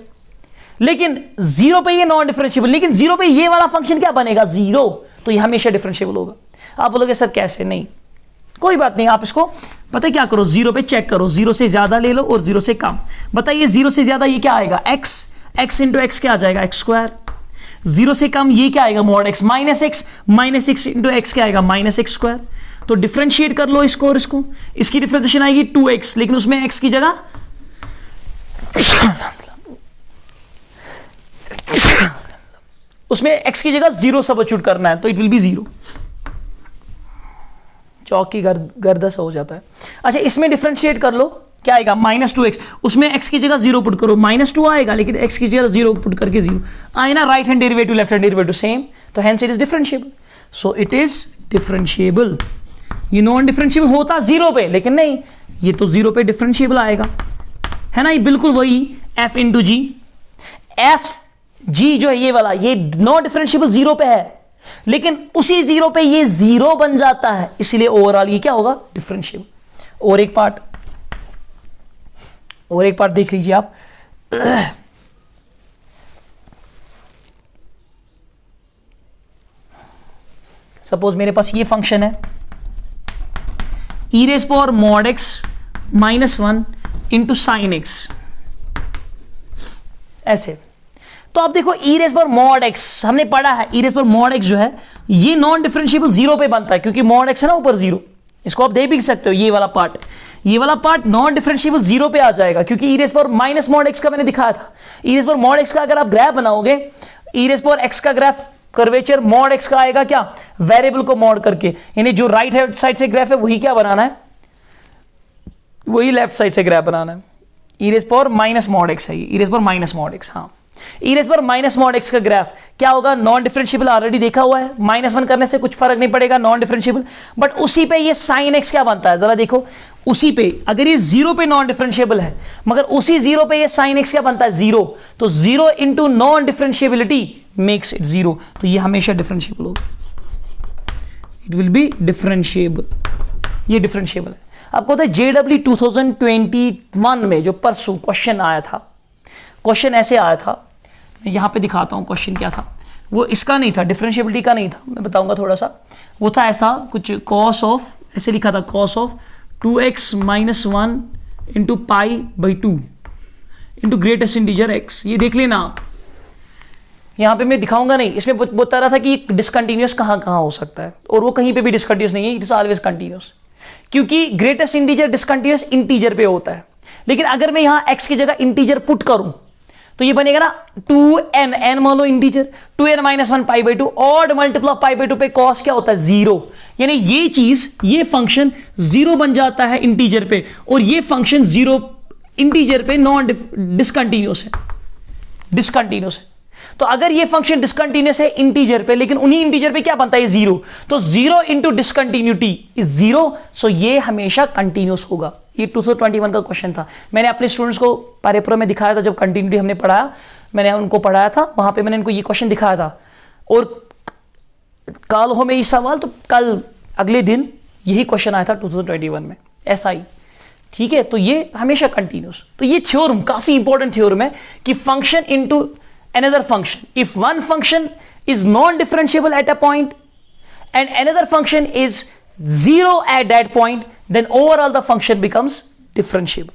लेकिन जीरो पे ये नॉन डिफरेंशिएबल, लेकिन जीरो पे ये वाला फंक्शन क्या बनेगा? जीरो, तो ये हमेशा डिफरेंशिएबल होगा। आप बोलोगे सर कैसे? नहीं, कोई बात नहीं, आप इसको पता है क्या करो, जीरो पे चेक करो, जीरो से ज्यादा ले लो और जीरो से कम। बताइए जीरो से ज्यादा ये क्या आएगा? x इंटू एक्स क्या आ जाएगा? X square. जीरो से कम ये क्या आएगा? Mod x minus x into x क्या आएगा? Minus x square. तो डिफरेंशिएट कर लो इसको और इसको, इसकी डिफरेंशिएशन आएगी 2x, लेकिन उसमें x की जगह उसमें x की जगह जीरो सब्स्टिट्यूट करना है, तो इट विल बी जीरो। चौक की गर्दस हो जाता है। अच्छा इसमें डिफरेंशिएट कर लो, क्या आएगा? -2x, उसमें x की जगह जीरो पुट करो, -2 आएगा, लेकिन x की जगह जीरो पुट करके जीरो आए ना, right hand derivative left hand derivative same, तो hence it is differentiable. So it is differentiable. ये नॉन डिफरेंशिएबल होता जीरो पे, लेकिन नहीं, ये तो जीरो पे डिफरेंशिएबल आएगा, है ना। ये बिल्कुल वही f इंटू जी, एफ जी जो है ये वाला, ये नॉन डिफरेंशिएबल जीरो पे है, लेकिन उसी जीरो पे ये जीरो बन जाता है, इसीलिए ओवरऑल ये क्या होगा? डिफरेंशिएबल। और एक पार्ट देख लीजिए आप। सपोज मेरे पास ये फंक्शन है e raise power mod x -1 into sine x, ऐसे। तो आप देखो e रेज पर मॉड x हमने पढ़ा है, e रेज पर मॉड x जो है ये नॉन डिफरेंशिएबल जीरो पे बनता है, क्योंकि मॉड x है ना ऊपर जीरो। इसको आप दे भी सकते हो, ये वाला पार्ट नॉन डिफरेंशिएबल जीरो पे आ जाएगा, क्योंकि e रेज पर माइनस मॉड x का मैंने दिखाया था। e रेज पर मॉड x का अगर आप ग्राफ बनाओगे, e रेज पर x का ग्राफ कर्वेचर मॉड x का आएगा क्या? वेरिएबल को मॉड करके, यानी जो राइट हैंड साइड से ग्राफ है वही क्या बनाना है? वही लेफ्ट साइड से ग्राफ बनाना है। e रेज पर माइनस मॉड x है, e रेज पर माइनस मॉड x, हाँ। ई रेज पर माइनस मॉड एक्स का ग्राफ क्या होगा, नॉन डिफरेंशिएबल ऑलरेडी देखा हुआ है, -1 करने से कुछ फर्क नहीं पड़ेगा, नॉन डिफरेंशिएबल। बट उसी पे ये साइन एक्स क्या बनता है, जरा देखो, उसी पे अगर ये 0 पे नॉन डिफरेंशिएबल है, मगर उसी 0 पे ये साइन एक्स क्या बनता है, 0, तो 0 into non differentiability makes it 0, तो ये हमेशा डिफरेंशिएबल होगा, इट विल बी डिफरेंशिएबल, ये डिफरेंशिएबल है। आपको पता है JEE 2021 में जो परसों क्वेश्चन आया था, क्वेश्चन ऐसे आया था, मैं यहां पे दिखाता हूं क्वेश्चन क्या था, वो इसका नहीं था, डिफरेंशिएबिलिटी का नहीं था, मैं बताऊंगा थोड़ा सा, वो था ऐसा कुछ, कॉस ऑफ, ऐसे लिखा था, cos of 2x - 1 into π/2 into greatest integer x। ये देख लेना आप, यहां पे मैं दिखाऊंगा नहीं, इसमें बता रहा था कि डिसकंटिन्यूअस कहां कहां हो सकता है, और वो कहीं पे भी डिसकंटिन्यूअस नहीं है, इट इज ऑलवेज कंटिन्यूअस, क्योंकि ग्रेटेस्ट इंटीजर डिसकंटिन्यूअस इंटीजर पे होता है। लेकिन अगर मैं यहां x की जगह इंटीजर पुट करूं तो ये बनेगा ना 2n, n मान लो integer, 2n - 1 π/2, odd multiple of π/2 पे कॉस क्या होता है, 0, यानी ये चीज, ये फंक्शन 0 बन जाता है इंटीजर पे, और ये फंक्शन 0 इंटीजर पे नॉन डिसकंटिन्यूअस है, डिसकंटिन्यूअस है। तो अगर ये फंक्शन डिसकंटिन्यूअस है इंटीजर पे, लेकिन उन्हीं इंटीजर पे क्या बनता है, 0, तो 0 इंटू डिसकंटिन्यूटी इज 0, सो ये हमेशा कंटिन्यूअस होगा। ये 2021 का क्वेश्चन था, मैंने अपने स्टूडेंट्स को पारेपुरा में दिखाया था, जब कंटिन्यूटी हमने पढ़ाया, मैंने उनको पढ़ाया था, वहां पे मैंने इनको ये क्वेश्चन दिखाया था, और कल हो में ये सवाल, तो कल अगले दिन यही क्वेश्चन आया था 2021 में, ऐसा ही, ठीक है। तो ये हमेशा कंटिन्यूअस, तो ये थ्योरम काफी इंपॉर्टेंट थ्योरम है कि function into another function, if one function is non-differentiable at a point and another function is 0 at that point, then overall the function becomes differentiable.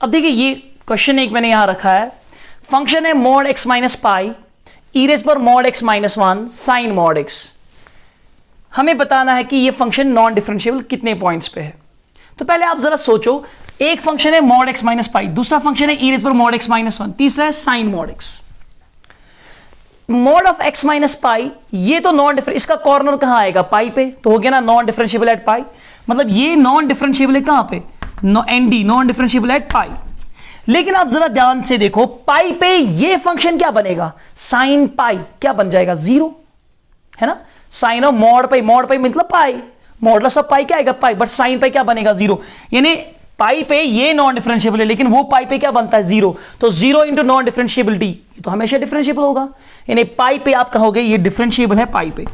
अब देखिए, ये क्वेश्चन एक मैंने यहां रखा है, फंक्शन है mod x minus pi e raised पर mod x minus 1 sin mod x। हमें बताना है कि ये फंक्शन नॉन डिफरेंशिएबल कितने पॉइंट्स पे है। तो पहले आप जरा सोचो, एक फंक्शन है mod x minus pi, दूसरा फंक्शन है e raised पर mod x minus 1, तीसरा है sin mod x। mod of x minus pi, ये तो नॉन डिफरेंशिएबल, इसका कॉर्नर कहां आएगा, पाई पे, तो हो गया ना नॉन डिफरेंशिएबल एट पाई, मतलब ये नॉन डिफरेंशिएबल है कहां पे, nd, non differentiable at pi. लेकिन आप जरा ध्यान से देखो, पाई पे ये फंक्शन क्या बनेगा, sin पाई क्या बन जाएगा, 0, है ना, साइन ऑफ mod पाई मतलब पाई, मॉडुलस ऑफ पाई क्या आएगा, पाई, बट साइन पाई क्या बनेगा, 0, यानी पाई पे ये नॉन डिफरेंशिएबल है, लेकिन वो पाई पे क्या बनता है, 0, तो 0 इंटू नॉन डिफरेंशिएबिलिटी, ये तो हमेशा डिफरेंशिएबल होगा, यानी पाई पे आप कहोगे ये डिफरेंशिएबल है, पाई पे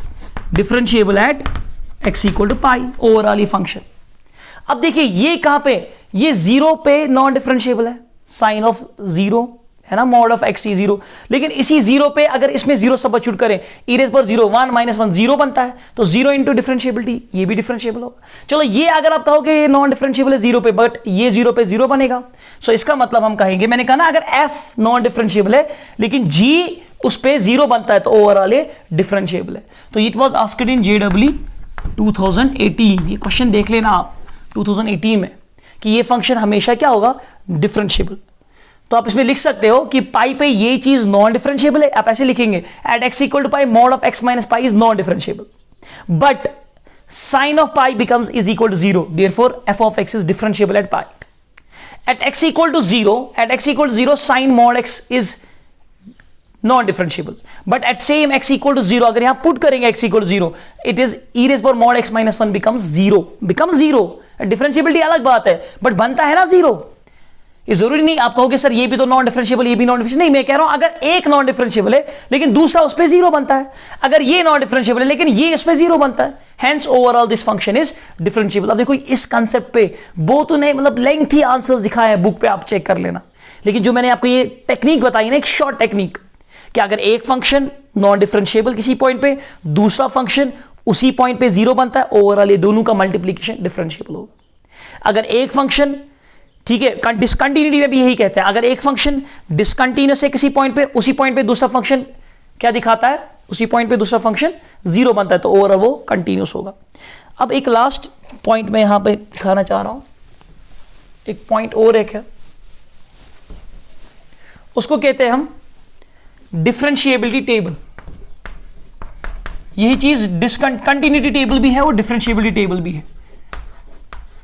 differentiable at x equal to pi, overall ये फंक्शन। अब देखिए ये कहां पे, ये 0 पे नॉन डिफरेंशिएबल है, साइन ऑफ 0 है ना, मॉड ऑफ x 0, लेकिन इसी 0 पे अगर इसमें 0 सब्स्टिट्यूट करें, e raised पर 0, 1 - 1 0 बनता है, तो 0 इंटू डिफरेंशिएबिलिटी, ये भी डिफरेंशिएबल होगा। चलो ये अगर आप कहोगे ये नॉन डिफरेंशिएबल है 0 पे, बट ये 0 पे 0 बनेगा, सो इसका मतलब हम कहेंगे, मैंने कहा ना अगर f नॉन डिफरेंशिएबल है लेकिन g उस पे 0 बनता है, तो ओवरऑल ये डिफरेंशिएबल है। तो it was asked in JEE 2018, ये क्वेश्चन देख लेना आप 2018 में, कि ये फंक्शन हमेशा क्या होगा, डिफरेंशिएबल। तो आप इसमें लिख सकते हो कि पाई पे ये चीज नॉन डिफरेंशिएबल है, आप ऐसे लिखेंगे, at x equal to pi mod of x minus pi is non differentiable, but sin of pi becomes is equal to 0, therefore f of x is differentiable at pi। at x equal to 0 sin mod x is non differentiable, but at same x equal to 0, अगर यहां put करेंगे x equal to 0, it is e raised पर mod x minus 1 becomes 0। Differentiability अलग बात है, but बनता है ना 0। ये जरूरी नहीं आप कहोगे सर ये भी तो नॉन डिफरेंशिएबल, ये भी नॉन डिफरेंशिएबल, नहीं, मैं कह रहा हूं अगर एक नॉन डिफरेंशिएबल है लेकिन दूसरा उस पे 0 बनता है, अगर ये नॉन डिफरेंशिएबल है लेकिन ये उस पे 0 बनता है, hence overall this function is differentiable. अब देखो इस कांसेप्ट पे बहुत उन्हें मतलब लेंथी आंसर्स दिखाए हैं बुक पे, आप चेक कर लेना, लेकिन जो मैंने आपको ये टेक्निक बताई ना, एक शॉर्ट टेक्निक, कि अगर एक फंक्शन नॉन डिफरेंशिएबल किसी पॉइंट पे, दूसरा फंक्शन उसी पॉइंट पे 0 बनता है, ओवरऑल ये दोनों का मल्टीप्लीकेशन डिफरेंशिएबल होगा। अगर एक फंक्शन, ठीक है, डिसकंटिन्यूटी में भी यही कहते हैं, अगर एक फंक्शन डिसकंटिन्यूअस है किसी पॉइंट पे, उसी पॉइंट पे दूसरा फंक्शन क्या दिखाता है, उसी पॉइंट पे दूसरा फंक्शन 0 बनता है, तो ओवरऑल वो कंटिन्यूअस होगा। अब एक लास्ट पॉइंट मैं यहां पे दिखाना चाह रहा हूं, एक पॉइंट और एक है, उसको कहते हैं हम डिफरेंशिएबिलिटी टेबल। यही चीज कंटिन्यूटी टेबल भी है और डिफरेंशिएबिलिटी टेबल भी है।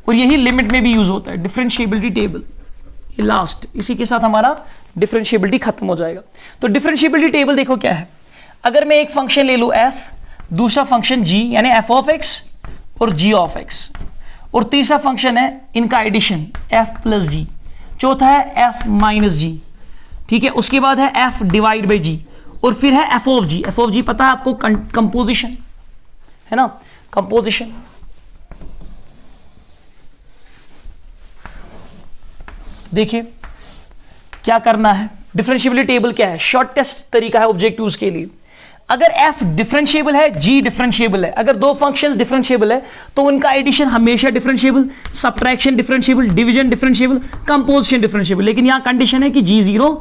और यही लिमिट में भी यूज होता है, डिफरेंशिएबिलिटी टेबल। ये लास्ट, इसी के साथ हमारा डिफरेंशिएबिलिटी खत्म हो जाएगा। तो डिफरेंशिएबिलिटी टेबल देखो क्या है, अगर मैं एक फंक्शन ले लूं f, दूसरा फंक्शन g यानी f ऑफ x और g ऑफ x, और तीसरा फंक्शन है इनका एडिशन f प्लस g, चौथा है f माइनस g, ठीक है, उसके बाद है f डिवाइड बाई g, और फिर है f of g। f of g पता है आपको, कंपोजिशन है ना, कंपोजिशन। देखिए क्या करना है, डिफरेंशिएबिलिटी टेबल क्या है, शॉर्टेस्ट तरीका है ऑब्जेक्टिव्स के लिए। अगर f डिफरेंशिएबल है, g डिफरेंशिएबल है, अगर दो फंक्शंस डिफरेंशिएबल है तो उनका एडिशन हमेशा differentiable, subtraction differentiable, division differentiable, composition differentiable. लेकिन यहां कंडीशन है कि g 0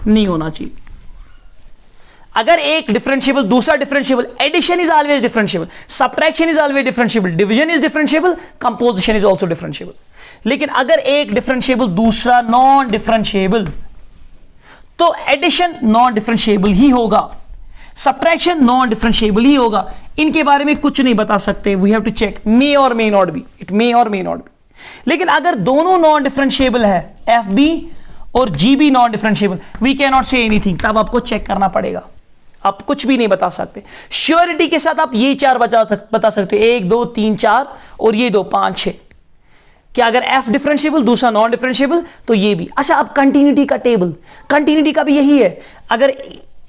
नहीं होना चाहिए। अगर एक डिफरेंशिएबल दूसरा differentiable, addition is always differentiable, subtraction is always differentiable, division is differentiable, composition is also differentiable. लेकिन अगर एक डिफरेंशिएबल दूसरा नॉन डिफरेंशिएबल, तो एडिशन नॉन डिफरेंशिएबल ही होगा, सब्ट्रैक्शन नॉन डिफरेंशिएबल ही होगा। इनके बारे में कुछ नहीं बता सकते, we have to check, may और may not be, it may और मे नॉट बी। लेकिन अगर दोनों नॉन डिफरेंशिएबल है, एफ बी और g be non differentiable, we can not say anything, तब आपको चेक करना पड़ेगा, आप कुछ भी नहीं बता सकते। श्योरिटी के साथ आप ये चार बता सकते हो, 1 2 3 4 और ये 2 5 6, क्या अगर f डिफरेंशिएबल दूसरा नॉन डिफरेंशिएबल तो ये भी। अच्छा, अब कंटिन्यूटी का टेबल, कंटिन्यूटी का भी यही है, अगर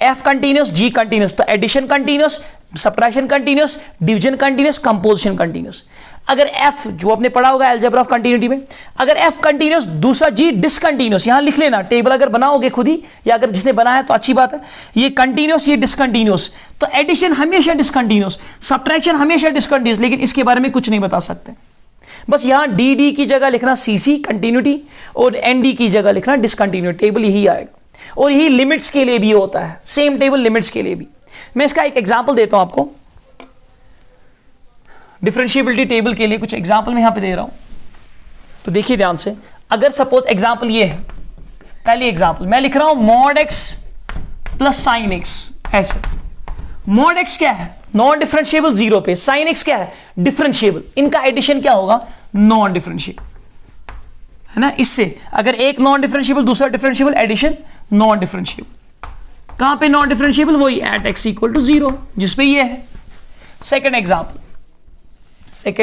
f कंटिन्यूस, g कंटिन्यूस, तो addition continuous, subtraction continuous, division continuous, composition continuous. अगर f जो आपने पढ़ा होगा अलजेब्रा ऑफ कंटिन्यूटी में, अगर f कंटिन्यूस दूसरा g डिसकंटिन्यूस, यहां लिख लेना, टेबल अगर बनाओगे खुद ही या अगर जिसने बनाया तो अच्छी बात है, ये कंटिन्यूस ये डिसकंटिन्यूस, तो एडिशन हमेशा डिसकंटिन्यूस, सब्ट्रैक्शन हमेशा डिसकंटिन्यूस। लेकिन इसके बारे में कुछ नहीं बता सकते, बस यहां डी डी की जगह लिखना सीसी कंटिन्यूटी और एन डी की जगह लिखना डिसकंटिन्यूटी, टेबल यही आएगा। और यही लिमिट्स के लिए भी होता है, सेम टेबल लिमिट्स के लिए भी। मैं इसका एक एग्जांपल देता हूं आपको, डिफरेंशिएबिलिटी टेबल के लिए कुछ एग्जांपल मैं यहां पे दे रहा हूं, तो देखिए ध्यान से। अगर सपोज एग्जांपल ये है, पहली एग्जांपल मैं लिख रहा हूं mod x plus sign x, ऐसे। मॉड एक्स क्या है, नॉन डिफरेंशिएबल 0 पे, साइन एक्स क्या है, डिफरेंशिएबल, इनका एडिशन क्या होगा, नॉन डिफरेंशिएबल, है ना। इससे अगर एक नॉन डिफरेंशिएबल दूसरा डिफरेंशिएबल, एडिशन नॉन डिफरेंशिएबल। कहां पे नॉन डिफरेंशिएबल, वही एट एक्स इक्वल टू 0, जिसपे ये है। सेकेंड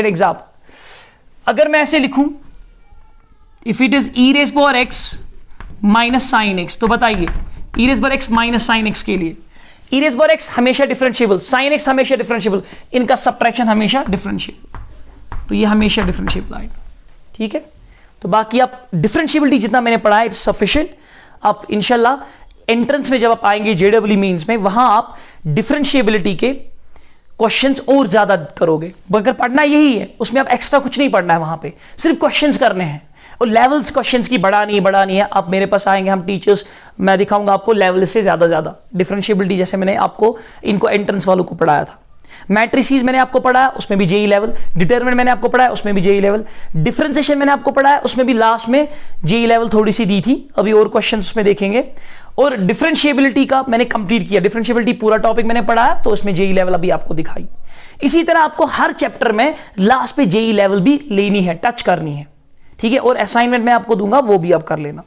एग्जांपल, अगर मैं ऐसे लिखूं, if it is e raise power x minus sine x, तो बताइए e raise power x minus sine x के लिए ई रेज पावर एक्स हमेशा डिफरेंशिएबल, साइन एक्स हमेशा डिफरेंशिएबल, इनका सब्ट्रैक्शन हमेशा डिफरेंशिएबल, तो ये हमेशा डिफरेंशिएबल आएगा, ठीक है। तो बाकी आप डिफरेंशिएबिलिटी जितना मैंने पढ़ा है इट्स सफिशिएंट। आप इंशाल्लाह एंट्रेंस में जब आप आएंगे जेडब्ल्यू मींस में, वहां आप डिफरेंशिएबिलिटी के क्वेश्चंस और ज्यादा करोगे। अगर पढ़ना यही है, उसमें आप एक्स्ट्रा कुछ नहीं पढ़ना है, वहां पे सिर्फ क्वेश्चंस करने हैं, और लेवल्स क्वेश्चंस की बढ़ानी है। आप मेरे पास आएंगे, हम टीचर्स, मैं दिखाऊंगा आपको लेवल से ज्यादा डिफरेंशिएबिलिटी, जैसे मैंने आपको इनको एंट्रेंस वालों को पढ़ाया था। मैट्रिसेस मैंने आपको पढ़ाया, उसमें भी जेई लेवल, डिटरमिनेंट मैंने आपको पढ़ाया, उसमें भी जेई लेवल, डिफरेंशिएशन मैंने आपको पढ़ाया, उसमें भी लास्ट में जेई लेवल थोड़ी सी दी थी, अभी और क्वेश्चन उसमें देखेंगे। और डिफरेंशिएबिलिटी का मैंने कंप्लीट किया, डिफरेंशिएबिलिटी पूरा टॉपिक मैंने पढ़ाया, तो उसमें जेई लेवल अभी आपको दिखाई। इसी तरह आपको हर चैप्टर में लास्ट पे जेई लेवल भी लेनी है, टच करनी है, ठीक है। और असाइनमेंट मैं आपको दूंगा, वो भी आप कर लेना।